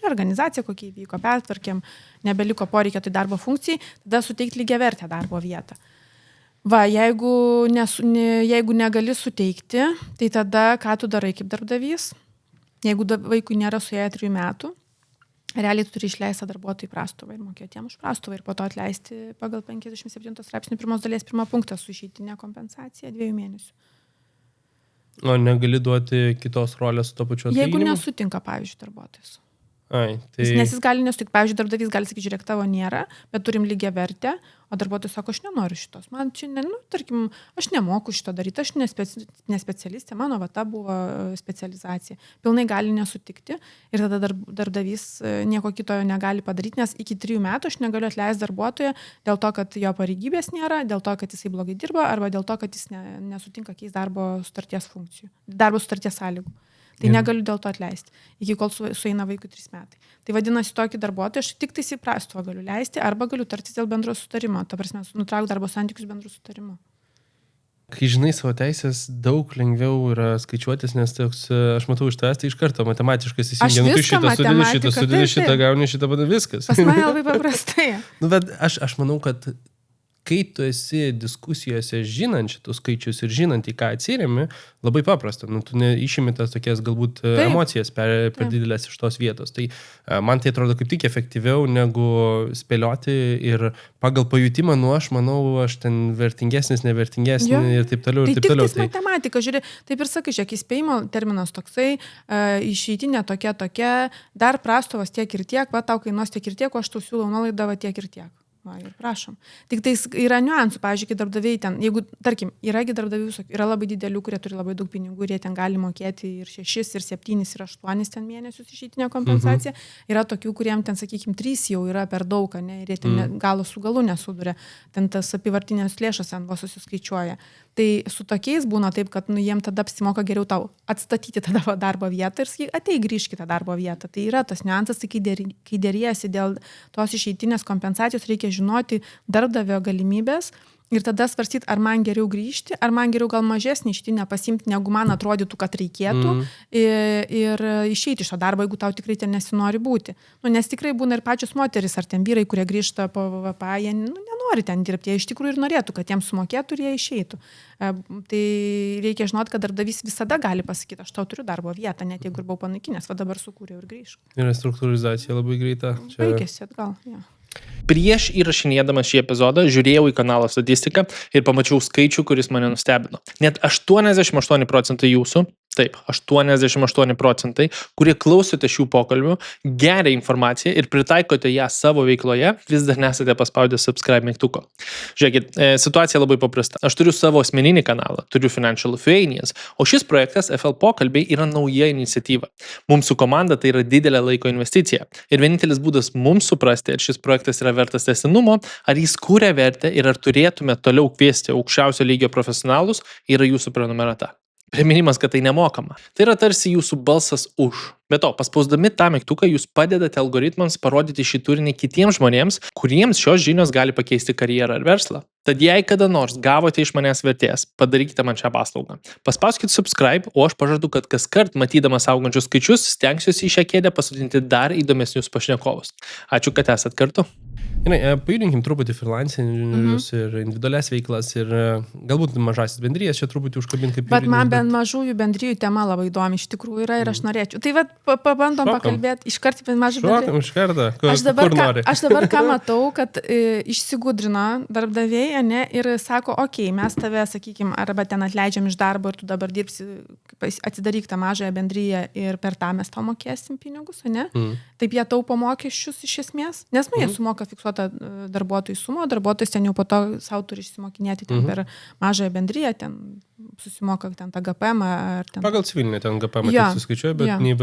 organizacija, kokia įvyko, pertvarkėm, nebeliko poreikio tai darbo funkcijai, tada suteikti lygiavertę darbo vietą. Va, jeigu negali suteikti, tai tada ką tu darai kaip darbdavys? Jeigu vaikui nėra suėję 3 metų, realiai tu turi išleisti darbuotojų prastovą ir mokėti jam už prastovą ir po to atleisti pagal 57 straipsnių 1 dalies 1 punktą su išeitinė kompensacija 2 mėnesių. O negali duoti kitos rolės su to pačiu atlyginimu? Jeigu nesutinka, pavyzdžiui, darbuotojas. Ai, tai... Nes jis gali nesutikti. Pavyzdžiui, darbdavys gali sakyti, žiūrėk, tavo nėra, bet turim lygią vertę, o darbuotojas sako, aš nenoriu šitos. Man čia, tarkim, aš nemoku šito daryti, aš nespecialistė, mano vata buvo specializacija. Pilnai gali nesutikti ir tada darbdavys nieko kito negali padaryti, nes iki 3 metų aš negaliu atleisti darbuotoją dėl to, kad jo pareigybės nėra, dėl to, kad jisai blogai dirba arba dėl to, kad jis nesutinka keisti darbo sutarties funkcijų, darbo sutarties sąlygų. Tai negaliu dėl to atleisti, iki kol sueina vaikui 3 metai. Tai vadinasi, tokį darbuotoją aš tik tais į prastovą galiu leisti arba galiu tartis dėl bendro sutarimo. Ta prasme, nutraukti darbo santykius bendro sutarimo. Kai žinai savo teisės, daug lengviau yra skaičiuotis, nes toks, aš matau iš tavęs, tai iš karto matematiškai įsijungia. Tu šitą sudedi šitą, gauni šitą, viskas. Pas mane labai paprastai. Bet aš manau, kad kai tu esi diskusijose žinant šitus skaičius ir žinant, į ką atsiremi, labai paprasta. Tu neišimi tas tokias galbūt emocijas per didelės iš tos vietos. Tai man tai atrodo kaip tik efektyviau negu spėlioti ir pagal pajutimą, aš manau, aš ten vertingesnis, nevertingesnis ir taip toliau. Tai tik tais matematika, žiūrė, taip ir sakai, žiūrėk, įspėjimo terminas toksai, išeitinė tokia, dar prastovas tiek ir tiek, va tau kainuos tiek ir tiek, o aš tau siūlau nuolaidą va tiek ir tiek. Va, ir prašom. Tik tais yra niuansų, pavyzdžiui, kai darbdaviai ten, jeigu, tarkim, yragi darbdavių, yra labai didelių, kurie turi labai daug pinigų ir jie ten gali mokėti ir 6, ir 7, ir 8 ten mėnesius išeitinę kompensaciją. Yra tokių, kuriem ten, sakykime, 3 jau yra per daug, ne, ir jie ten galo su galu nesuduria. Ten tas apyvartinės lėšas ten vos susiskaičiuoja. Tai su tokiais būna taip, kad jiem tada apsimoka geriau tau atstatyti tą darbo vietą ir sakyk, ateik grįžkite tą darbo vietą. Tai yra tas niuansas, tai kai dėriesi dėl tos išeitinės kompensacijos, reikia žinoti darbdavio galimybės ir tada svarstyti, ar man geriau grįžti, ar man geriau gal mažesnį išeitinę pasiimti, negu man atrodytų, kad reikėtų ir išeiti iš to darbo, jeigu tau tikrai ten nesinori būti. Nes tikrai būna ir pačios moteris, ar ten vyrai, kurie grįžta po VPA, jie nenori ten dirbti, jie iš tikrųjų ir norėtų, kad jiems sumokėtų ir jie išeitų. Tai reikia žinoti, kad darbdavys visada gali pasakyti, aš tau turiu darbo vietą, net jeigu ir buvau panaikinęs, va dabar sukūriau ir grįžk. Ir struktūrizacija labai greita. Baigėsi atgal, jo. Prieš įrašinėdamas šį epizodą žiūrėjau į kanalo statistiką ir pamačiau skaičių, kuris mane nustebino. Net 88% jūsų, taip, 88%, kurie klausote šių pokalbių, geria informaciją ir pritaikote ją savo veikloje, vis dar nesate paspaudę subscribe mygtuko. Žiūrėkit, situacija labai paprasta. Aš turiu savo asmeninį kanalą, turiu Financial Lithuanians, o šis projektas FL pokalbiai yra nauja iniciatyva. Mums su komanda tai yra didelė laiko investicija. Ir vienintelis būdas mums suprasti, ar šis projektas yra vertas tęstinumo, ar jis kūrė vertę ir ar turėtume toliau kviesti aukščiausio lygio profesionalus, yra jūsų prenumerata. Priminimas, kad tai nemokama. Tai yra tarsi jūsų balsas už. Be to, paspausdami tą mygtuką, jūs padedate algoritmams parodyti šį turinį kitiems žmonėms, kuriems šios žinios gali pakeisti karjerą ar verslą. Tad jei kada nors gavote iš manęs vertės, padarykite man šią paslaugą. Paspauskite subscribe, o aš pažadu, kad kaskart matydamas augančius skaičius, stengsiuosi į šią kėdę pasodinti dar įdomesnius pašnekovus. Ačiū, kad esat kartu. Gerai, pajudinkim truputį freelancerius ir individualias veiklas ir galbūt mažasis bendrijas čia truputį užkabint kaip... Bet man bent mažųjų bendrijų tema labai įdomi iš tikrųjų yra ir aš norėčiau. Tai pabandom pakalbėti iškart apie mažą bendriją. Iš karto, aš dabar ką matau, kad išsigudrino darbdaviai, ne, ir sako, okei, mes tave, sakykime, arba ten atleidžiam iš darbo ir tu dabar dirbsi, atsidaryk tą mažąją bendriją ir per tą mes tau mokėsim pinigus, ne? Taip jie taupo mokesčius iš esmės, nes jie sumoka fiksuotą darbuotojų sumą, darbuotojas ten jau po to savo turi išsimokinėti ten per mažąją bendriją, ten susimoka ten tą GPM ar ten. Pagal civilinę ten GPM Jo, suskaičiuoja, bet jo. nei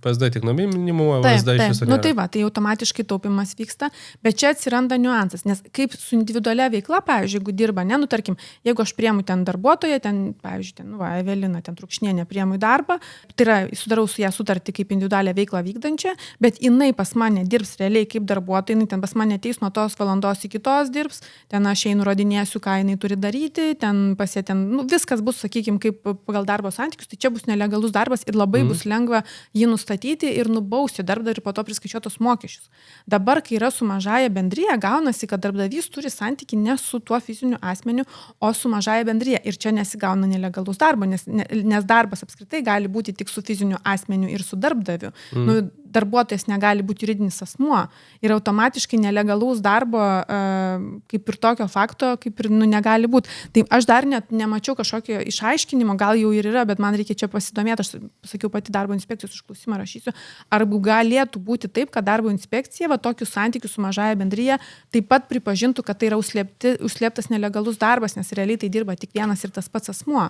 PSD tik nuo minimumo, PSD iš viso Nu nėra. tai va, tai automatiškai taupimas vyksta, bet čia atsiranda niuansas, nes kaip su individualia veikla, pavyzdžiui, jeigu dirba, ne, nu tarkim, jeigu aš priemu ten darbuotoją, ten, pavyzdžiui, ten, nu va, Evelina, ten Trukšnienė priemu į darbą, tai yra, sudarau su ją sutartį kaip individualią veiklą vykdančią, bet jinai pas mane dirbs realiai kaip darbuotojai, jinai ten pas mane ateis nuo tos valandos iki tos dirbs, ten aš jai nurodinėsiu, ką jinai turi daryti, ten ten, nu, viskas bus, sakykime, kaip pagal darbo santykius, tai čia bus nelegalus darbas ir labai bus lengva jį nustatyti ir nubausti darbdavį ir po to priskaičiuotos mokesčius. Dabar, kai yra su mažaja bendryje, gaunasi, kad darbdavys turi santyki ne su tuo fiziniu asmeniu, o su mažaja bendryje. Ir čia nesigauna nelegalus darbas, nes darbas apskritai gali būti tik su fiziniu asmeniu ir su darbdaviu. Nu, darbuotojas negali būti juridinis asmuo ir automatiškai nelegalaus darbo kaip ir tokio fakto, kaip ir negali būti. Tai aš dar net nemačiau kažkokio išaiškinimo, gal jau ir yra, bet man reikia čia pasidomėti, aš pasakiau pati darbo inspekcijos užklausimą rašysiu, ar galėtų būti taip, kad darbo inspekcija va tokius santykius su mažaja bendryje taip pat pripažintų, kad tai yra užslėptas nelegalus darbas, nes realiai tai dirba tik vienas ir tas pats asmuo.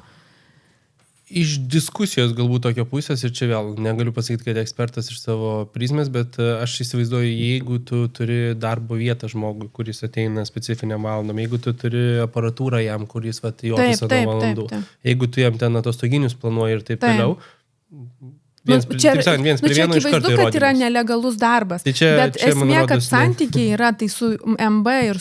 Iš diskusijos galbūt tokio pusės, ir čia vėl negaliu pasakyti, kad ekspertas iš savo prizmės, bet aš įsivaizduoju, jeigu tu turi darbo vietą žmogui, kuris ateina specifiniam valandom, jeigu tu turi aparatūrą jam, kuris į ofisą nuo valandų, jeigu tu jam ten atostoginius planuoji ir taip toliau, viens prie vieno iš karto įrodymas. Kad yra nelegalus darbas, tai čia, bet čia, esmė, rodos, kad santykiai yra tai su MB ir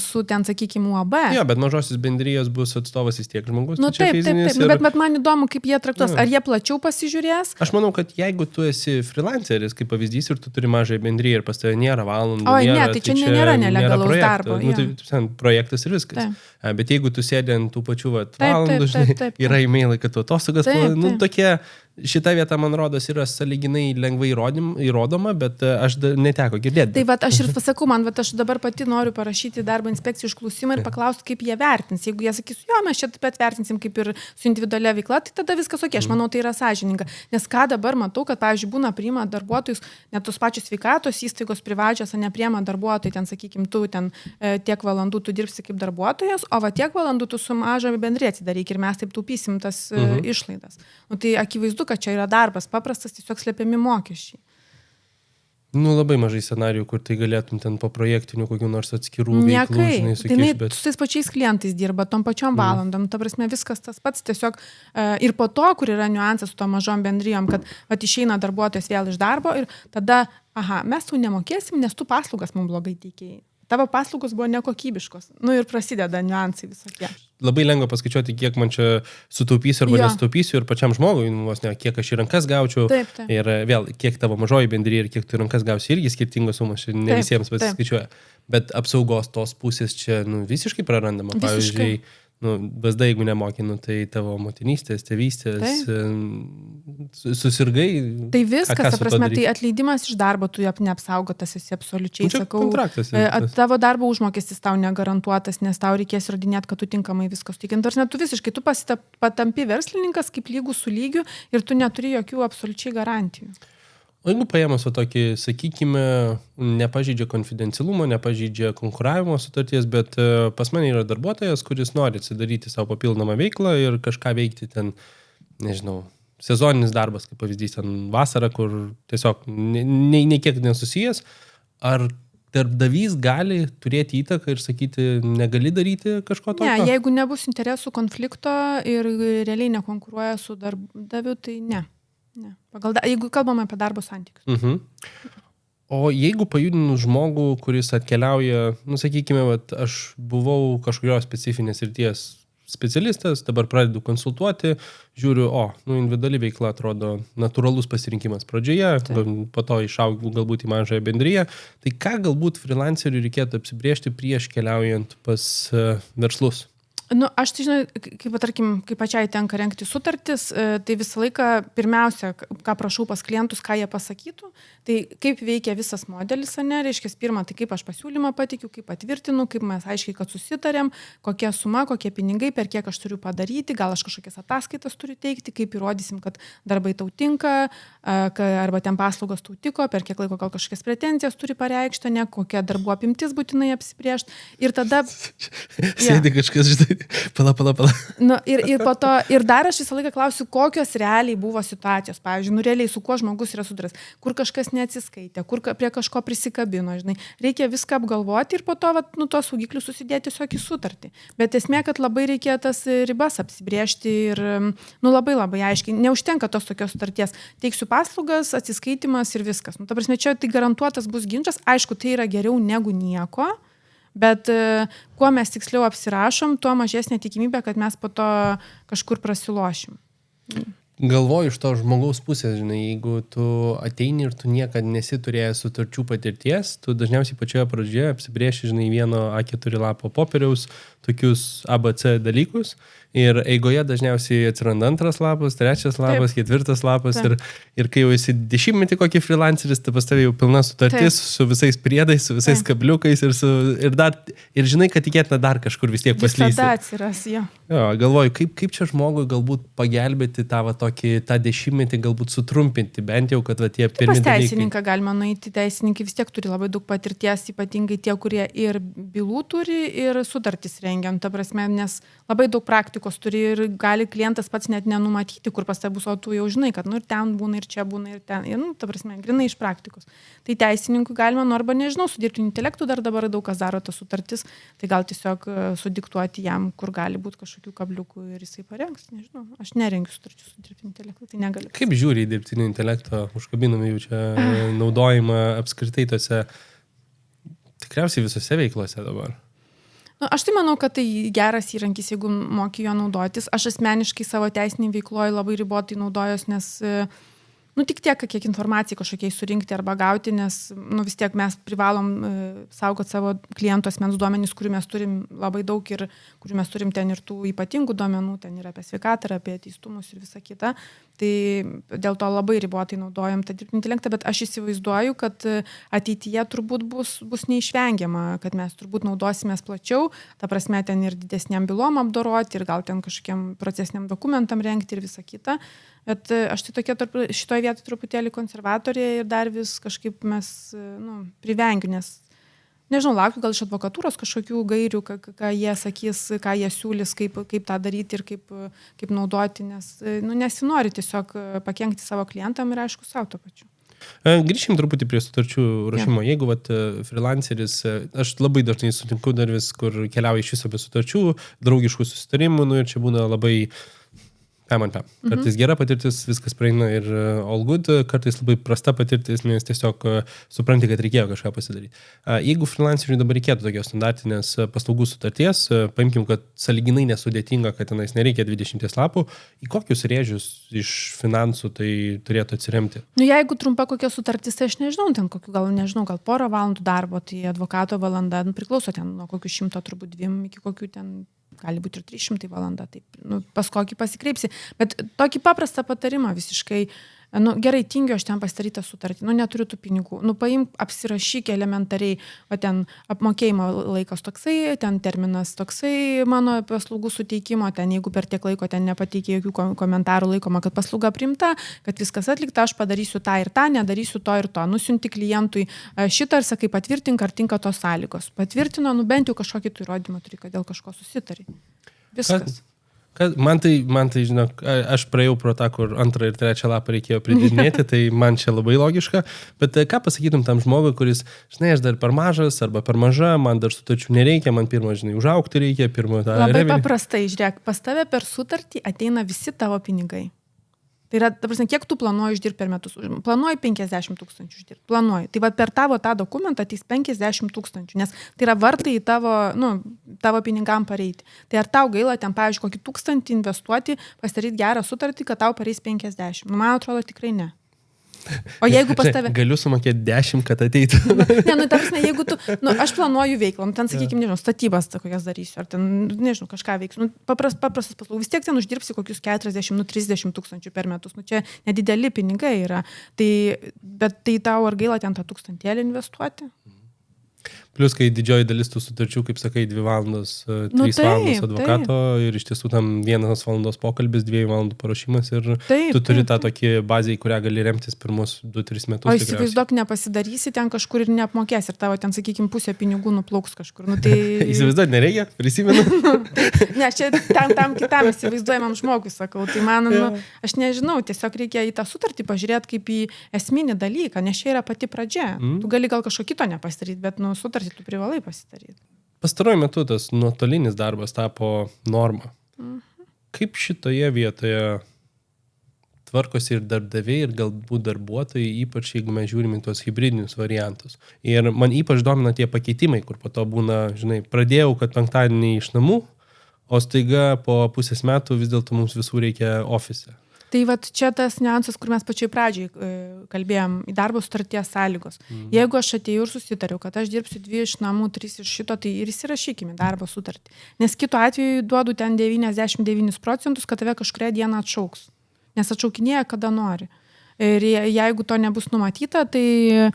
su ten, sakykime, UAB. Jo, bet mažosios bendrijos bus atstovas vis tiek žmogus. Nu tai taip, ir... bet man įdomu, kaip jie traktuos. Ar jie plačiau pasižiūrės? Aš manau, kad jeigu tu esi freelanceris, kaip pavyzdys, ir tu turi mažąją bendriją ir pas tavai nėra valandų, tai čia nėra nelegalaus darbo. Nu, tai projektas ir viskas. Bet jeigu tu sėdi ant tų pačių valandų, žinai, yra e-mailai, kad tu atostogas, nu tokie... Šita vieta, man rodos, yra sąlyginai lengvai įrodoma, bet aš neteko girdėti. Tai vat aš ir pasakau, aš dabar pati noriu parašyti darbo inspekcijų išklausimą ir paklausti, kaip jie vertins. Jeigu jie sakys, jo, mes čia taip pat vertinsim kaip ir su individualia veikla, tai tada viskas ok, aš manau, tai yra sąžininga. Nes ką dabar matau, kad, pavyzdžiui, būna priima darbuotojus, net tos pačios sveikatos įstaigos privačios, nepriima darbuotojai, ten, sakykime, tu ten tiek valandų tu dirbsi kaip darbuotojas, o va tiek valandų tu su maža bendrija atsidaryk ir mes taip taupysim tas išlaidas. Nu, tai akivaizdu, kad čia yra darbas paprastas, tiesiog slėpiami mokesčiai. Nu, labai mažai scenarijų, kur tai galėtum ten po projektinių kokių nors atskirų veiklų, žinai, sukišti. Bet... su tais pačiais klientais dirba, tom pačiom valandom, ta prasme viskas tas pats, tiesiog ir po to, kur yra niuansas su to mažom bendrijom, kad išeina darbuotojas vėl iš darbo ir tada, mes tau nemokėsim, nes tu paslaugas mums blogai teikėjai. Tavo paslaugos buvo nekokybiškos. Nu ir prasideda niuansai visokie. Labai lengva paskaičiuoti, kiek man čia sutaupysiu arba nesutaupysiu ir pačiam žmogui, kiek aš į rankas gaučiau. Taip. Ir vėl, kiek tavo mažoji bendrija ir kiek tu į rankas gausi, irgi skirtingos sumos, ne visiems pasiskaičiuoja. Bet apsaugos tos pusės čia visiškai prarandama. Visiškai. Pavyzdžiui, BSD, jeigu nemoki, tai tavo motinystės, tėvystės, susirgai. Tai viskas, ta prasme, tai atleidimas iš darbo, tu neapsaugotas esi absoliučiai, sakau. Tavo darbo užmokestis tau negarantuotas, nes tau reikės įrodinėti, kad tu tinkamai viskas tikint. Nors tu visiškai, tu patampi verslininkas kaip lygų su lygiu ir tu neturi jokių absoliučiai garantijų. O jeigu paėmus tokį, sakykime, nepažeidžia konfidencialumo, nepažeidžia konkuravimo sutarties, bet pas mane yra darbuotojas, kuris nori atsidaryti savo papildomą veiklą ir kažką veikti ten, nežinau, sezoninis darbas, kaip pavyzdys, ten vasara, kur tiesiog nei kiek nesusijęs, ar darbdavys gali turėti įtaką ir sakyti, negali daryti kažko tokio? Ne, jeigu nebus interesų konflikto ir realiai nekonkuruoja su darbdaviu, tai ne. Ne. Jeigu kalbame apie darbo santykius. O jeigu pajudinu žmogų, kuris atkeliauja, sakykime, aš buvau kažkurios specifinės srities specialistas, dabar pradedu konsultuoti, žiūriu, individuali veikla atrodo natūralus pasirinkimas pradžioje, po to išaugau galbūt į mažąją bendriją. Tai ką galbūt freelanceriui reikėtų apsibrėžti prieš keliaujant pas verslus? Aš tai žinau, kaip pačiai tenka rengti sutartis, tai visą laiką pirmiausia, ką prašau pas klientus, ką jie pasakytų, tai kaip veikia visas modelis, reiškia, pirma, tai kaip aš pasiūlymą patikiu, kaip patvirtinu, kaip mes aiškiai, kad susitarėm, kokia suma, kokie pinigai, per kiek aš turiu padaryti, gal aš kažkokias ataskaitas turiu teikti, kaip įrodysim, kad darbai tau tinka, arba ten paslaugos tau tiko, per kiek laiko gal kažkokias pretenzijas turi pareikšti, kokia darbų apimtis būtinai apsibrėžti. Ir tada... Sėdi kažkas, žinai, Pala. Nu, ir po to, ir dar aš visą laiką klausiu, kokios realiai buvo situacijos. Pavyzdžiui, realiai su kuo žmogus yra sudaręs, kur kažkas neatsiskaitė, kur prie kažko prisikabino, žinai. Reikia viską apgalvoti ir po to, tuos saugiklius susidėti tiesiog į sutartį. Bet esmė, kad labai reikia tas ribas apsibriežti ir, labai labai aiškiai. Neužtenka tos tokios sutarties. Teiksiu paslaugas, atsiskaitimas ir viskas. Ta prasme, čia tai garantuotas bus ginčas. Aišku, tai yra geriau negu nieko. Bet kuo mes tiksliau apsirašom, tuo mažesnė tikimybė, kad mes po to kažkur prasilošim. Galvoju iš to žmogaus pusės, žinai, jeigu tu ateini ir tu niekada nesi turėjęs sutarčių patirties, tu dažniausiai pačioje pradžioje apsibrėši, žinai, vieno A4 lapo popieriaus, tokius ABC dalykus ir eigoje dažniausiai atsiranda antras lapas, trečias lapas, ketvirtas lapas ir kai jau esi 10 kokį freelanceris, tai pas tavai jau pilna sutartis su visais priedais, su visais kabliukais ir žinai, kad tikėtina dar kažkur vis tiek paslysi. Visada atsiras, jo. Jo, galvoju, kaip čia žmogui galbūt pagelbėti tą 10 galbūt sutrumpinti, bent jau, kad tie pirmi dalykai. Pas teisininką galima nueiti, teisininkai vis tiek turi labai daug patirties, ypatingai tie, kurie ir bylų turi, ir sutartis rengiant, ta prasme, nes labai daug praktikos turi ir gali klientas pats net nenumatyti, kur pas tai bus, o tu jau žinai, kad ir ten būna, ir čia būna, ir ten, ir, ta prasme, grinai iš praktikos. Tai teisininkui galima, arba nežinau, su dirbtiniu intelektu dar dabar daug kas daro tas sutartis, tai gal tiesiog sudiktuoti jam, kur gali būti kažkokių kabliukų ir jisai parengs, nežinau, aš nerengiu sutarčių su dirbtiniu intelektu, tai negaliu. Kaip žiūri į dirbtinio intelekto, užkabiname jų čia naudojimą apskritai tose, tikriausiai visose veiklose dabar? Aš tai manau, kad tai geras įrankis, jeigu moki jo naudotis. Aš asmeniškai savo teisinį veikloje labai ribotai naudojos, nes tik tiek, kiek informacijai kažkokiai surinkti arba gauti, nes vis tiek mes privalom saugoti savo klientų asmens duomenys, kurių mes turim labai daug ir kurių mes turim ten ir tų ypatingų duomenų, ten ir apie sveikatą, ir apie teistumus ir visą kitą. Tai dėl to labai ribotai naudojam tą dirbtinį intelektą, bet aš įsivaizduoju, kad ateityje turbūt bus neišvengiama, kad mes turbūt naudosimės plačiau, ta prasme ten ir didesniam bylom apdoroti, ir gal ten kažkokiam procesiniam dokumentam rengti ir visą kitą. Bet aš tai tokia šitoje vietoje truputėlį konservatorė ir dar vis kažkaip mes privengiu, nes nežinau, laukiu gal iš advokatūros kažkokių gairių, ką jie sakys, ką jie siūlys, kaip tą daryti ir kaip naudoti, nes nesinori tiesiog pakenkti savo klientam ir aišku savo to pačiu. Grįžkim truputį prie sutarčių rašymo. Jeigu freelanceris, aš labai dažnai sutinku dar vis, kur keliauja iš viso be sutarčių, draugiškų susitarimų, ir čia būna labai Kartais gera patirtis, viskas praeina ir all good, kartais labai prasta patirtis, nes tiesiog supranti, kad reikėjo kažką pasidaryti. Jeigu freelanceriui dabar reikėtų tokios standartinės paslaugų sutarties, paimkim, kad sąlyginai nesudėtinga, kad tenais nereikia 20 lapų, į kokius rėžius iš finansų tai turėtų atsiremti? Jeigu trumpa kokia sutartis, tai aš nežinau, ten kokių, gal porą valandų darbo, tai advokato valanda, priklauso ten nuo kokių 100, turbūt 2 iki kokių ten gali būti ir 300 valandą, taip, pas kokį pasikreipsi. Bet tokį paprastą patarimą visiškai, gerai, tingiu aš ten pasidarytą sutartį, neturiu tų pinigų, paimk, apsirašyk elementariai, o ten apmokėjimo laikas toksai, ten terminas toksai mano paslaugų suteikimo, ten jeigu per tiek laiko ten nepateikė jokių komentarų laikoma, kad paslauga priimta, kad viskas atlikta, aš padarysiu tą ir tą, nedarysiu to ir to, nusiunti klientui šitą ir sakai patvirtink, ar tinka tos sąlygos. Patvirtino, bent jau kažkokį tu įrodymą turi, kad dėl kažko susitari. Viskas. Man tai, žinok, aš praėjau pro tą, kur 2 ir 3 lapą reikėjo pridėtinėti, tai man čia labai logiška. Bet ką pasakytum tam žmogui, kuris, žinai, aš dar per mažas arba per maža, man dar sutarčių nereikia, man pirmą, žinai, užaugti reikia, pirmą tą... Labai paprastai, žiūrėk, pas tave per sutartį ateina visi tavo pinigai. Tai yra, ta prasme, kiek tu planuoji uždirbti per metus? Planuoji 50 000 uždirbti. Planuoji. Tai per tavo tą dokumentą ateis 50 000, nes tai yra vartai į tavo pinigam pareiti. Tai ar tau gaila ten, pavyzdžiui, kokį 1000 investuoti, pasidaryti gerą sutartį, kad tau pareis 50? Man atrodo, tikrai ne. O jeigu pas tave... Galiu sumokėti 10, kad ateitų. Ta prasme, jeigu tu... aš planuoju veiklą, ten, sakykime, nežinau, statybas kokias darysiu, ar ten, nežinau, kažką veiksiu. Paprastas paslaugų. Vis tiek ten uždirbsi kokius 40-30 000 per metus. Čia nedideli pinigai yra. Bet tai tau ar gaila ten tą 1000 investuoti? Plius, kai didžioji dalis tų sutarčių, kaip sakai, 2 valandos, 3 valandos advokato ir iš tiesų tam 1 valandos pokalbis, 2 valandų paruošimas ir tu turi tą tokį bazę, į kurią gali remtis pirmus 2-3 metus. O įsivaizduok, nepasidarysi ten kažkur ir neapmokės ir tavo ten, sakykime, pusė pinigų nuplauks kažkur. Nu, tai... Įsivaizduok, nereikia, prisimenu. Ne, čia tam kitam įsivaizduojamam žmogui sakau. Tai man, aš nežinau, tiesiog reikia į tą sutartį pažiūrėti kaip į esminį dalyką, nes čia yra pati pradžia. Tu gali gal kažko kito nepasidaryti, bet sutartį tu privalai pasidaryti. Pastaruoju metu tas nuotolinis darbas tapo norma. Kaip šitoje vietoje tvarkosi ir darbdaviai, ir galbūt darbuotojai, ypač jeigu mes žiūrime tuos hibridinius variantus. Ir man ypač domina tie pakeitimai, kur po to būna, žinai, pradėjau, kad penktadienį iš namų, o staiga po pusės metų vis dėlto mums visų reikia ofise. Tai vat čia tas niuansas, kur mes pačioj pradžiai kalbėjom, į darbo sutarties sąlygos. Jeigu aš atėjau ir susitariau, kad aš dirbsiu 2 iš namų, 3 iš šito, tai ir įsirašykime darbo sutartį. Nes kitu atveju duodu ten 99%, kad tave kažkuria dieną atšauks. Nes atšaukinėja, kada nori. Ir jeigu to nebus numatyta, tai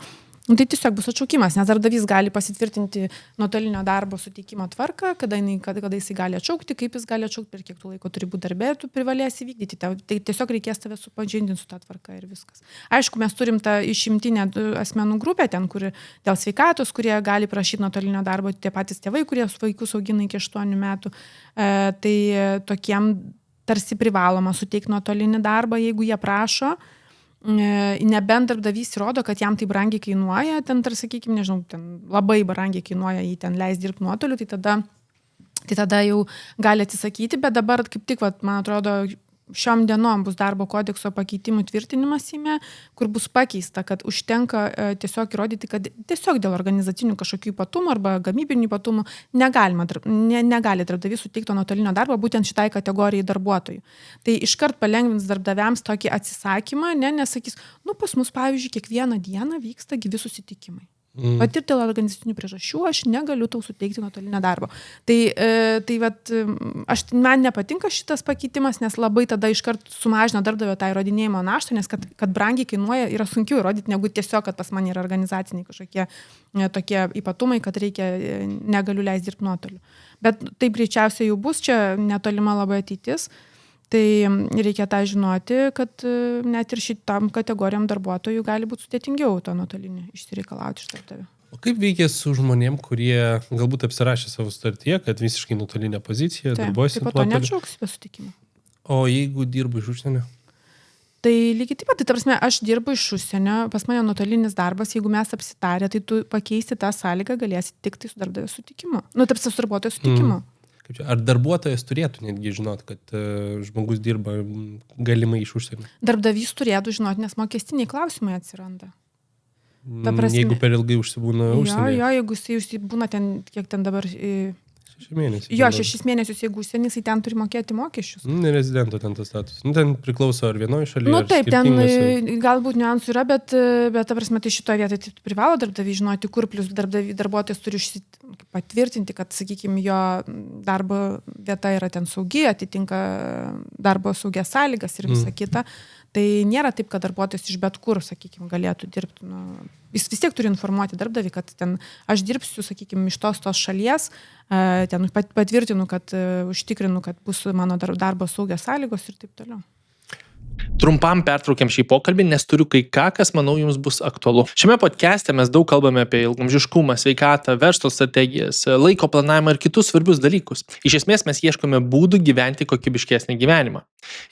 tiesiog bus atšaukimas, nes darbdavys gali pasitvirtinti nuotolinio darbo suteikimo tvarką, kada jisai gali atšaukti, kaip jis gali atšaukti, per kiek tu laiko turi būti darbė, tu privalėsi vykdyti. Tai tiesiog reikės tave supažindinti su tą tvarką ir viskas. Aišku, mes turim tą išimtinę asmenų grupę ten, kur dėl sveikatos, kurie gali prašyti nuotolinio darbo, tie patys tėvai, kurie vaikus augina iki 8 metų, tai tokiem tarsi privaloma suteikti nuotolinį darbą, jeigu jie prašo. Nebent darbdavys rodo, kad jam tai brangiai kainuoja, ten, sakykime, nežinau, ten labai brangiai kainuoja jį ten leis dirbti nuotoliu, tai tada jau gali atsisakyti, bet dabar kaip tik, man atrodo, šiom dienom bus darbo kodekso pakeitimų tvirtinimas Seime, kur bus pakeista, kad užtenka tiesiog įrodyti, kad tiesiog dėl organizacinių kažkokių ypatumų arba gamybinių ypatumų negali darbdavys suteikti nuotolinio darbo būtent šitai kategorijai darbuotojų. Tai iškart palengvins darbdaviams tokį atsisakymą, nesakys, pas mus, pavyzdžiui, kiekvieną dieną vyksta gyvi susitikimai. Pat ir dėl organizacinių priežasčių aš negaliu tau suteikti nuotolinio darbo. Man nepatinka šitas pakeitimas, nes labai tada iškart sumažina darbdavio tą įrodinėjimo naštą, nes kad brangiai kainuoja yra sunkiau įrodyti, negu tiesiog, kad pas mane yra organizaciniai kažkokie tokie ypatumai, kad negaliu leisti dirbti nuotoliu. Bet taip greičiausiai jau bus, čia netolima labai ateitis. Tai reikia tą žinoti, kad net ir šitam kategorijam darbuotojų gali būti sudėtingiau to nuotolinį išsireikalauti iš darbdavio. O kaip veikia su žmonėm, kurie galbūt apsirašė savo sutartyje, kad visiškai nuotolinė pozicija, darbuojasi nuotoliu? Taip, po to neatšauks be sutikimo. O jeigu dirbu iš užsienio? Tai lygiai taip pat, ta prasme, aš dirbu iš užsienio, pas mane nuotolinis darbas, jeigu mes apsitarę, tai tu pakeisti tą sąlygą galėsi tik tai su darbdavio sutikimu. Tarp su darbuotojo sutikimu. Ar darbuotojas turėtų netgi žinot, kad žmogus dirba galimai iš užsienio? Darbdavys turėtų žinot, nes mokestiniai klausimai atsiranda. Jeigu per ilgai užsibūna užsienyje? Jo, jeigu jisai užsibūna ten, kiek ten dabar... 6 mėnesius. Jo, 6 mėnesius, jeigu užsienį, jisai ten turi mokėti mokesčius. Nerezidento ten tas status. Ten priklauso ar vienoje šalyje, ar taip, ten skirtingose. galbūt niuansų yra, bet ta prasme, tai šitoje vietoje tai privalo darbdavys žinoti, kur plus darbuotojas turi patvirtinti, kad, sakykime, jo darbo vieta yra ten saugi, atitinka darbo saugias sąlygas ir visa kita. Tai nėra taip, kad darbuotojas iš bet kur, sakykime, galėtų dirbti. Jis vis tiek turi informuoti darbdavį, kad ten aš dirbsiu, sakykime, iš tos šalies, ten patvirtinu, kad užtikrinu, kad bus mano darbo saugios sąlygos ir taip toliau. Trumpam pertraukiam šį pokalbį, nes turiu kai ką, kas, manau, jums bus aktualu. Šiame podcast'e mes daug kalbame apie ilgaamžiškumą, sveikatą, verslo strategijas, laiko planavimą ir kitus svarbius dalykus. Iš esmės mes ieškome būdų gyventi kokybiškesnį gyvenimą.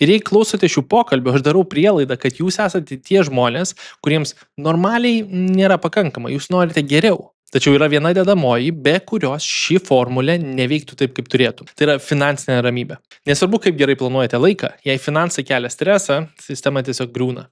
Ir jei klausote šių pokalbių, aš darau prielaidą, kad jūs esate tie žmonės, kuriems normaliai nėra pakankama, jūs norite geriau. Tačiau yra viena dedamoji, be kurios ši formulė neveiktų taip, kaip turėtų. Tai yra finansinė ramybė. Nesvarbu, kaip gerai planuojate laiką, jei finansai kelia stresą, sistema tiesiog griūna.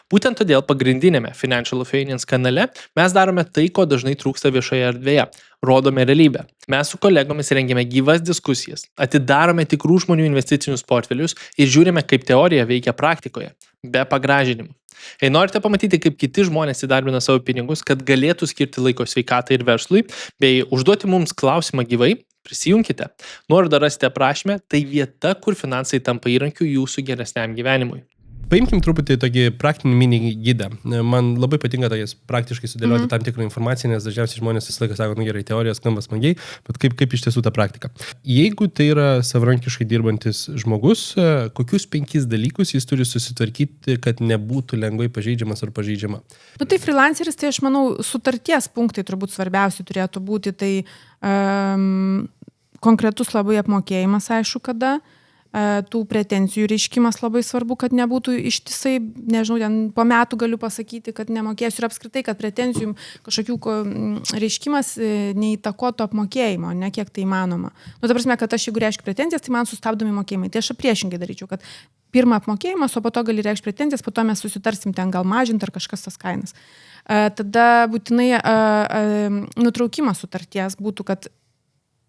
Būtent todėl pagrindinėme Financial Opinions kanale mes darome tai, ko dažnai trūksta viešoje erdvėje. Rodome realybę. Mes su kolegomis rengiame gyvas diskusijas, atidarome tikrų žmonių investicinius portfelius ir žiūrime, kaip teorija veikia praktikoje, be pagražinimų. Jei norite pamatyti, kaip kiti žmonės įdarbina savo pinigus, kad galėtų skirti laiko sveikatai ir verslui, bei užduoti mums klausimą gyvai, prisijunkite. Nuorodą rasite aprašyme, tai vieta, kur finansai tampa įrankiu jūsų geresniam gyvenimui. Paimkim truputį tokį praktinį mini gidą. Man labai patinka tokias praktiškai sudėlioti tam tikrą informaciją, nes dažniausiai žmonės visą laiką sako, gerai, teorija skamba smagiai, bet kaip iš tiesų ta praktika. Jeigu tai yra savarankiškai dirbantis žmogus, kokius 5 dalykus jis turi susitvarkyti, kad nebūtų lengvai pažeidžiamas ar pažeidžiama? Tai freelanceris, tai aš manau, sutarties punktai turbūt svarbiausi turėtų būti, tai konkretus labai apmokėjimas, aišku, kada. Tų pretenzijų reiškimas labai svarbu, kad nebūtų ištisai, nežinau, ten po metų galiu pasakyti, kad nemokėsiu ir apskritai, kad pretenzijų kažkokių reiškimas neįtakotų apmokėjimo, ne kiek tai įmanoma. Ta prasme, kad aš jeigu reiškiu pretenzijas, tai man sustabdomi mokėjimai. Tai aš priešingai daryčiau, kad pirmą apmokėjimas, o po to gali reikšti pretenzijas, po to mes susitarsim ten gal mažinti ar kažkas tas kainas. Tada būtinai nutraukimas sutarties būtų, kad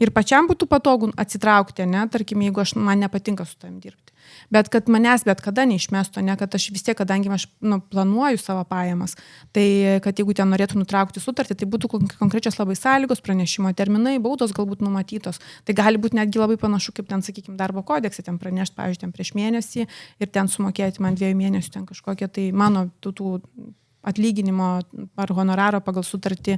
ir pačiam būtų patogu atsitraukti, ne, tarkim, jeigu man nepatinka su tavim dirbti. Bet kad manęs bet kada neišmestų, ne, kad aš vis tiek, kadangi aš planuoju savo pajamas, tai kad jeigu ten norėtų nutraukti sutartį, tai būtų konkrečios labai sąlygos, pranešimo terminai, baudos galbūt numatytos. Tai gali būti netgi labai panašu, kaip ten, sakykime, darbo kodekse, ten pranešti, pavyzdžiui, ten prieš mėnesį ir ten sumokėti man 2 mėnesių ten kažkokią, tai mano tų atlyginimo ar honoraro pagal sutartį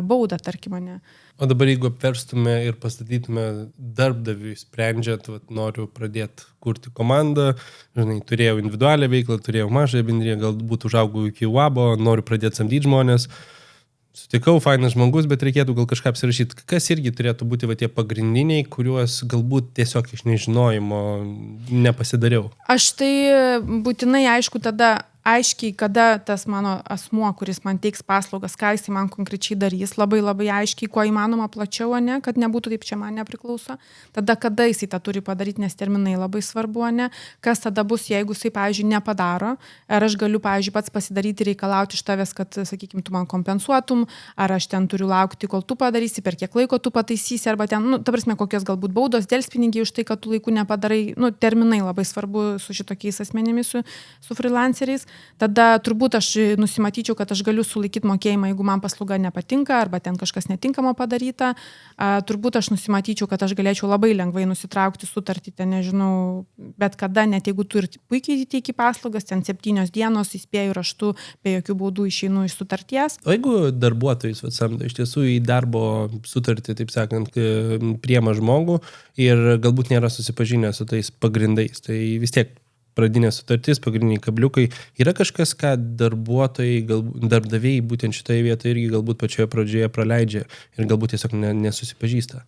baudą, tarkim, ne. O dabar jeigu apverstume ir pastatytume darbdaviui, sprendžiant, noriu pradėti kurti komandą, žinai, turėjau individualią veiklą, turėjau mažąją bendriją, galbūt užaugau iki UABO, noriu pradėti samdyti žmonės, sutikau, fainas žmogus, bet reikėtų gal kažką apsirašyti. Kas irgi turėtų būti tie pagrindiniai, kuriuos galbūt tiesiog iš nežinojimo nepasidariau? Aš tai būtinai, aišku, tada aiškiai, kada tas mano asmuo, kuris man teiks paslaugas, ką jis man konkrečiai darys, labai labai aiškiai, kuo įmanoma plačiau, ne, kad nebūtų taip čia man nepriklauso. Tada, kada jisai tą turi padaryti, nes terminai labai svarbu, ne, kas tada bus, jeigu jisai, pavyzdžiui, nepadaro, ar aš galiu, pavyzdžiui, pats pasidaryti, reikalauti iš tavęs, kad, sakykime, tu man kompensuotum, ar aš ten turiu laukti, kol tu padarysi, per kiek laiko tu pataisysi, arba ten, ta prasme, kokios galbūt baudos, delspinigiai už tai, kad tu laiku nepadarai, terminai labai svarbu su šitokiais asmenimis, su freelanceriais. Tada turbūt aš nusimatyčiau, kad aš galiu sulaikyti mokėjimą, jeigu man paslauga nepatinka arba ten kažkas netinkamo padaryta. Turbūt aš nusimatyčiau, kad aš galėčiau labai lengvai nusitraukti sutartį, ten nežinau, bet kada, net jeigu tu ir puikiai teiki paslaugas, ten 7 dienos įspėju raštu, be jokių baudų išeinu iš sutarties. O jeigu darbuotojus samdo iš tiesų į darbo sutartį, taip sakant, priema žmogų ir galbūt nėra susipažinę su tais pagrindais, tai vis tiek pradinė sutartis, pagrindiniai kabliukai. Yra kažkas, ką darbdaviai būtent šitoje vietoje irgi galbūt pačioje pradžioje praleidžia ir galbūt tiesiog nesusipažįsta?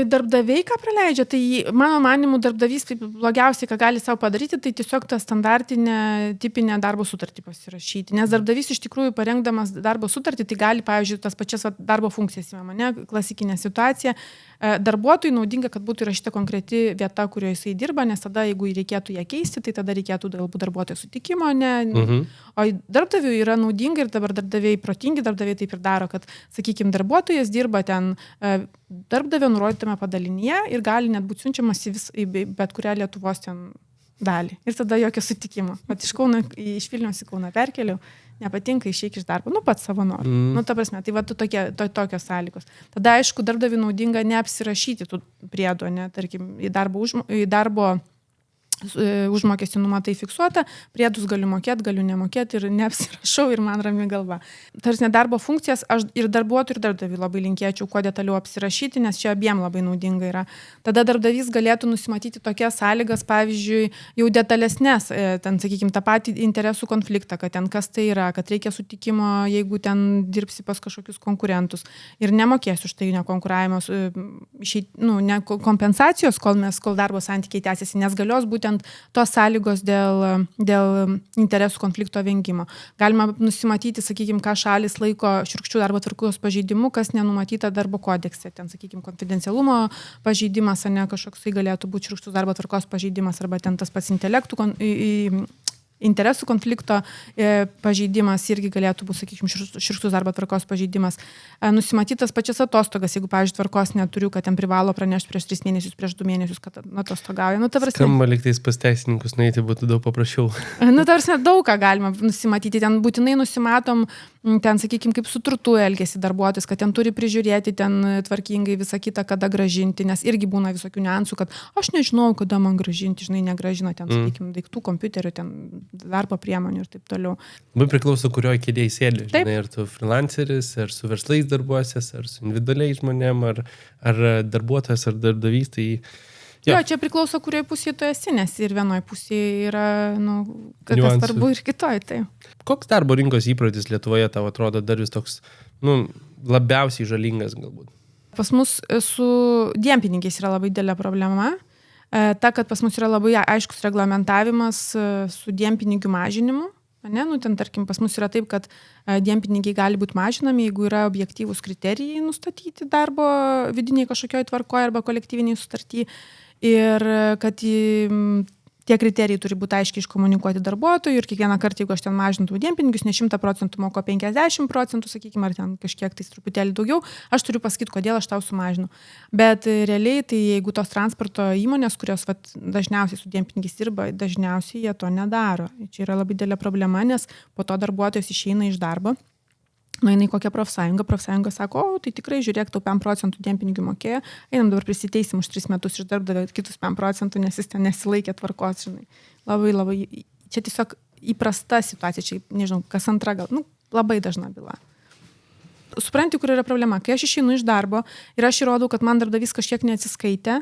Darbdaviai ką praleidžia, tai mano manimu darbdavys blogiausiai, ką gali savo padaryti, tai tiesiog tą standartinę, tipinę darbo sutartį pasirašyti. Nes darbdavys iš tikrųjų parengdamas darbo sutartį, tai gali, pavyzdžiui, tas pačias darbo funkcijas įmama, ne, klasikinė situacija. Darbuotojui naudinga, kad būtų įrašyta konkreti vieta, kurioje jisai dirba, nes tada, jeigu reikėtų ją keisti, tai tada reikėtų galbūt darbuotojo sutikimo, ne. O darbdaviui yra naudinga ir dabar darbdaviai protingi, darbdaviai taip ir daro, kad, sakykime, darbuotojas dirba ten darbdavio nurodytame padalinyje ir gali net būti siunčiamas į bet kurią Lietuvos ten dalį. Ir tada jokio sutikimo. Vat iš Vilniaus į Kauną perkeliau, nepatinka, išeik iš darbo, pats savo noriu. Ta prasme, tai va tokios sąlygos. Tada, aišku, darbdaviui naudinga neapsirašyti tų priedų, ne, tarkim, į darbo užmokestį numatai fiksuotą, priedus galiu mokėti, galiu nemokėti ir neapsirašau ir man rami galva. Tarsi darbo funkcijas aš ir darbuotojui ir darbdaviui labai linkėčiau kuo detaliau apsirašyti, nes čia abiem labai naudinga yra. Tada darbdavys galėtų nusimatyti tokias sąlygas, pavyzdžiui, jau detalesnės, ten, sakykime, tą patį interesų konfliktą, kad ten kas tai yra, kad reikia sutikimo, jeigu ten dirbsi pas kažkokius konkurentus ir nemokėsiu už tai nekonkuravimo, ne kompensacijos, kol darbo santykiai tęsiasi, nes galios būtent tos sąlygos dėl interesų konflikto vengimo. Galima nusimatyti, sakykime, ką šalis laiko šiurkščių darbo tvarkos pažeidimu, kas nenumatyta darbo kodekse. Ten, sakykime, konfidencialumo pažeidimas, ar ne kažkoks tai galėtų būti šiurkščių darbo tvarkos pažeidimas, arba ten tas pats interesų konflikto pažeidimas irgi galėtų būti, sakykime, šiurkštus darbo tvarkos pažeidimas. Nusimatytas pačias atostogas, jeigu, pavyzdžiui, tvarkos neturiu, kad ten privalo pranešti prieš 3 mėnesius, prieš 2 mėnesius, kad atostogauja. Skamba lygtais pas teisininkus nueiti būtų daug paprasčiau. Ta prasme, daug ką galima nusimatyti. Ten būtinai nusimatom ten, sakykime, kaip su turtu elgesi darbuotojas, kad ten turi prižiūrėti, ten tvarkingai visą kitą, kada gražinti, nes irgi būna visokių niuansų, kad aš nežinau, kada man gražinti, žinai, negražina ten, sakykime, daiktų, kompiuterių, ten darbo priemonių ir taip toliau. Labai priklauso, kurioje kėdėje sėdi, žinai, ar tu freelanceris, ar su verslais darbuosies, ar su individualiais žmonėm, ar darbuotojas, ar darbdavys, tai... Jo, čia priklauso, kurioje pusėje tu esi, nes ir vienoje pusėje yra, kas svarbu ir kitoje. Tai. Koks darbo rinkos įprotis Lietuvoje tau atrodo dar vis toks, labiausiai žalingas galbūt? Pas mus su dienpinigiais yra labai didelė problema. Ta, kad pas mus yra labai aiškus reglamentavimas su dienpinigių mažinimu. Ten, tarkim, pas mus yra taip, kad dienpinigiai gali būti mažinami, jeigu yra objektyvūs kriterijai nustatyti darbo vidiniai kažkokioj tvarkoje arba kolektyviniai sutarty. Ir kad tie kriterijai turi būti aiškiai iškomunikuoti darbuotojui ir kiekvieną kartą, jeigu aš ten mažintų dienpinigius, ne 100% moko 50%, sakykime, ar ten kažkiek tai truputėlį daugiau, aš turiu pasakyti, kodėl aš tau sumažinu. Bet realiai, tai jeigu tos transporto įmonės, kurios dažniausiai su dienpinigiais dirba, dažniausiai jie to nedaro. Čia yra labai didelė problema, nes po to darbuotojas išeina iš darbo. Nueina į kokią profsąjungą sako, tai tikrai žiūrėk, tau 5% dienpinigių mokėjo, einam dabar prisiteisim už 3 metus iš darbdavio kitus 5%, nes jis ten nesilaikė tvarkos, žinai. Labai, čia tiesiog įprasta situacija, čia, nežinau, kas antra gal, labai dažna byla. Supranti, kur yra problema. Kai aš išeinu iš darbo ir aš įrodau, kad man darbdavys kažkiek neatsiskaitė,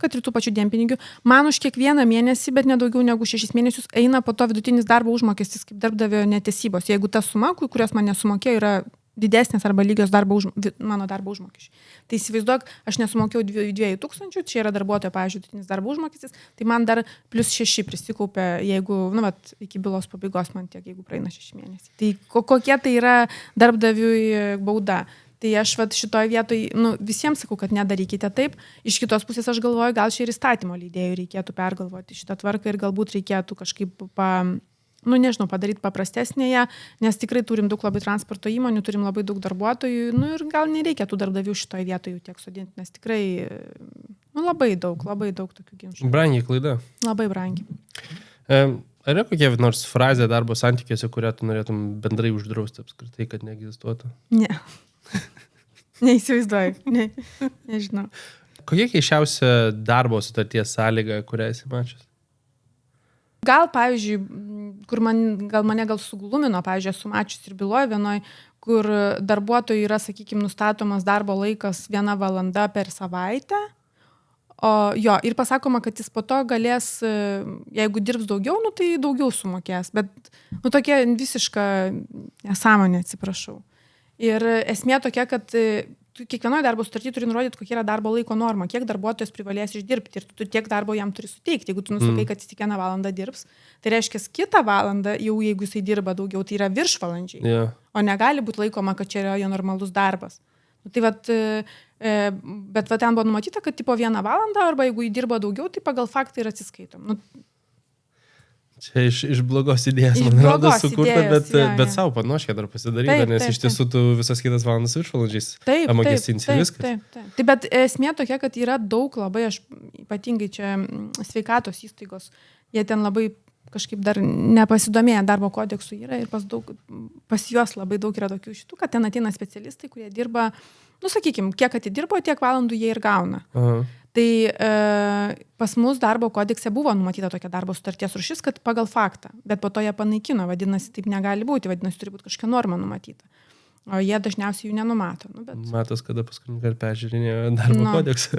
kad ir tų pačių dienpinigių, man už kiekvieną mėnesį, bet nedaugiau negu 6 mėnesius, eina po to vidutinis darbo užmokestis kaip darbdavio netesybos. Jeigu ta suma, kurios man nesumokėjo, yra didesnės arba lygios mano darbo užmokesčiai. Tai įsivaizduok, aš nesumokėjau 2000, čia yra darbuotojo, pavyzdžiui, vidutinis darbo užmokestis, tai man dar plus 6 prisikaupė, jeigu, iki bylos pabaigos man tiek, jeigu praeina 6 mėnesiai. Tai kokie tai yra darbdaviui bauda. Tai aš šitoje vietoje, visiems sakau, kad nedarykite taip. Iš kitos pusės aš galvoju, gal čia ir įstatymo leidėjų reikėtų pergalvoti šitą tvarką ir galbūt reikėtų kažkaip padaryti paprastesnėje, nes tikrai turim daug labai transporto įmonių, turim labai daug darbuotojų, ir gal nereikia tų darbdavių šitoje vietoje tiek sudinti, nes tikrai, labai daug tokių ginčų. Brangiai klaida. Labai brangiai. Ar yra kokia nors frazė darbo santykiuose, kurią tu norėtum bendrai uždrausti apskritai, kad neegzistuotų? Ne. Neįsivaizduoju. Nežinau. Kokia keiščiausia darbo sutarties sąlyga, kurią esi mačius? Gal, pavyzdžiui, kur mane suglumino, pavyzdžiui, esu mačius ir byloje vienoj, kur darbuotojui yra, sakykime, nustatomas darbo laikas 1 valanda per savaitę, ir pasakoma, kad jis po to galės, jeigu dirbs daugiau, tai daugiau sumokės, bet tokia visiška nesąmonė, atsiprašau. Ir esmė tokia, kad kiekvienoje darbo sutartyje turi nurodyti, kokia yra darbo laiko norma, kiek darbuotojas privalės išdirbti ir tu tiek darbo jam turi suteikti. Jeigu tu nusakai, kad jis tik 1 valandą dirbs, tai reiškia, kitą valandą, jau jeigu jisai dirba daugiau, tai yra viršvalandžiai. Yeah. O negali būti laikoma, kad čia yra jo normalus darbas. Bet ten buvo numatyta, kad tipo 1 valandą, arba jeigu jį dirba daugiau, tai pagal faktą ir atsiskaitom. Čia iš blogos idėjos, man rodos, sukurta, bet savo panoškę dar pasidaryta, nes iš tiesų tu visas kitas valandas viršvalandžiais apmokestinsi viskas. Taip, bet esmė tokia, kad yra daug labai, aš ypatingai čia sveikatos įstaigos, jie ten labai kažkaip dar nepasidomėję darbo kodeksų yra ir pas juos labai daug yra tokių šitų, kad ten ateina specialistai, kurie dirba, sakykime, kiek atidirbo, tiek valandų jie ir gauna. Aha. Tai pas mus darbo kodekse buvo numatyta tokia darbo sutarties rūšis, kad pagal faktą, bet po to jie panaikino, vadinasi, taip negali būti, vadinasi, turi būti kažkokia norma numatyta. O jie dažniausiai jų nenumato. Matos, kada paskutinį kartą peržiūrinėjo darbo kodeksą.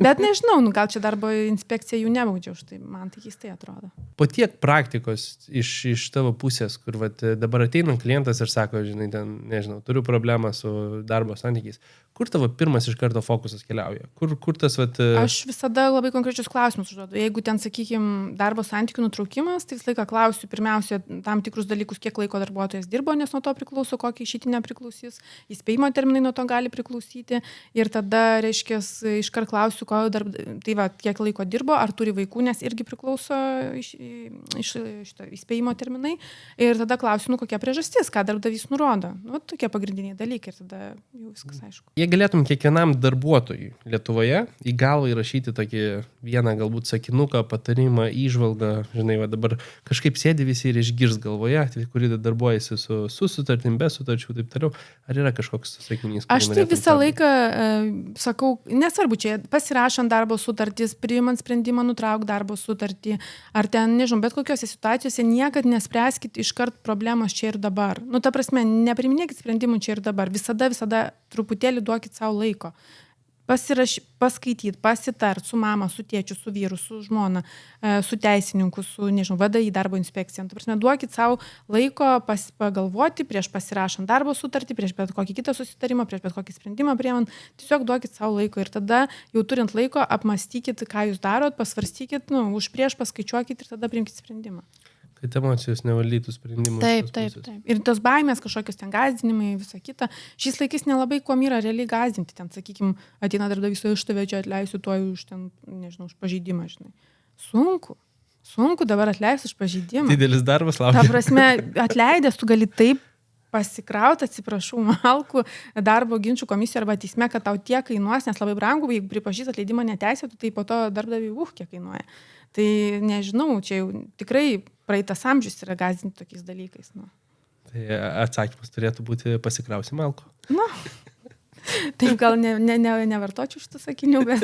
Bet nežinau, gal čia darbo inspekcija jų nebaudžia už tai, man tai keistai atrodo. Po tiek praktikos iš tavo pusės, kur dabar ateina klientas ir sako, žinai, ten, nežinau, turiu problemą su darbo santykiais. Kur tavo pirmas iš karto fokusas keliauja? Kur tas Aš visada labai konkrečius klausimus užduodu. Jeigu ten, sakykime, darbo santykių nutraukimas, tai visą laiką klausiu pirmiausia tam tikrus dalykus, kiek laiko darbuotojas dirbo, nes nuo to priklauso, kokią išeitinę nepriklausys, įspėjimo terminai nuo to gali priklausyti ir tada, reiškia, iškart klausiu, tai va, kiek laiko dirbo, ar turi vaikų, nes irgi priklauso iš įspėjimo terminai ir tada klausiu, kokia priežastis, ką darbdavys nurodo. Tokie pagrindiniai dalykai ir tada jau viskas aišku. Jei galėtum kiekvienam darbuotojui Lietuvoje į galvą įrašyti tokį vieną galbūt sakinuką, patarimą, įžvalgą, žinai, va dabar kažkaip sėdi visi ir išgirs galvoje, kuri darbuojasi su sutartim, be sutarčių, taip toliau. Ar yra kažkoks sakinys? Aš tai visą laiką sakau, nesvarbu, čia pasirašant darbo sutartys, priimant sprendimą nutraukti darbo sutartį, ar ten, nežinau, bet kokiose situacijose niekad nespręskit iškart problemos čia ir dabar. Ta prasme, nepriminėkit sprendimų čia ir dabar. Visada truputėlį duokit savo laiko. Paskaityti, pasitart su mama, su tėčiu, su vyru, su žmona, su teisininku, su, nežinau, VDI darbo inspekcija. Ta prasme, duokit savo laiko pagalvoti prieš pasirašant darbo sutartį, prieš bet kokį kitą susitarimą, prieš bet kokį sprendimą priimant. Tiesiog duokit savo laiko ir tada, jau turint laiko, apmastykit, ką jūs darot, pasvarstykit, už prieš paskaičiuokit ir tada priimkit sprendimą. Kad emocijos nevalytų sprendimų. Taip. Ir tos baimės, kažkokios ten gąsdinimai, visa kita. Šiais laikais nelabai kuom yra realiai gąsdinti. Ten, sakykime, ateina darbdavys, iš tave čia atleisiu tuo už ten, nežinau, už pažeidimą, žinai. Sunku dabar atleisti už pažeidimą. Didelis darbas laukia. Ta prasme, atleidęs tu gali taip pasikrauti, atsiprašau, malkų darbo ginčių komisijoje arba teisme, kad tau tiek kainuos, nes labai brangu, jeigu pripažįs atleidimą neteisėtų, tai po to darbdaviui kiek kainuoja. Tai nežinau, čia jau tikrai praeitas amžius yra gąsdinti tokiais dalykais. Tai atsakymas turėtų būti pasikrausi malko. Taip gal nevartočiau šitų sakinių, bet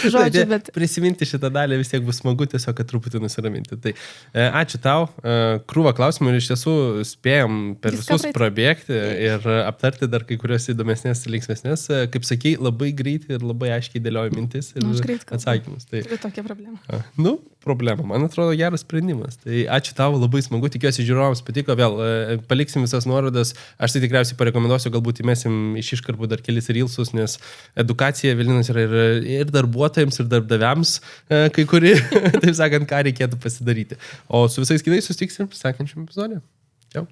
žodžiu, bet... Prisiminti šitą dalį vis tiek bus smagu, tiesiog, kad truputį nusiraminti. Tai ačiū tau, krūva klausimų ir iš tiesų spėjom per visus prabėgti ir aptarti dar kai kurios įdomesnės, linksmesnės. Kaip sakei, labai greitai ir labai aiškiai dėlioju mintis ir atsakymus. Tai... Turiu tokią problemą. Problema. Man atrodo geras sprendimas. Tai ačiū tau, labai smagu, tikiuosi žiūrovams patiko. Vėl paliksim visas nuorodas. Aš tai tikriausiai parekomenduosiu, galbūt įmesim iš iškarpų dar kelis reelsus, nes edukacija Vilnius yra ir darbuotojams, ir darbdaviams kai kuri, taip sakant, ką reikėtų pasidaryti. O su visais kitais susitiksim sekančiam epizode. Ciao.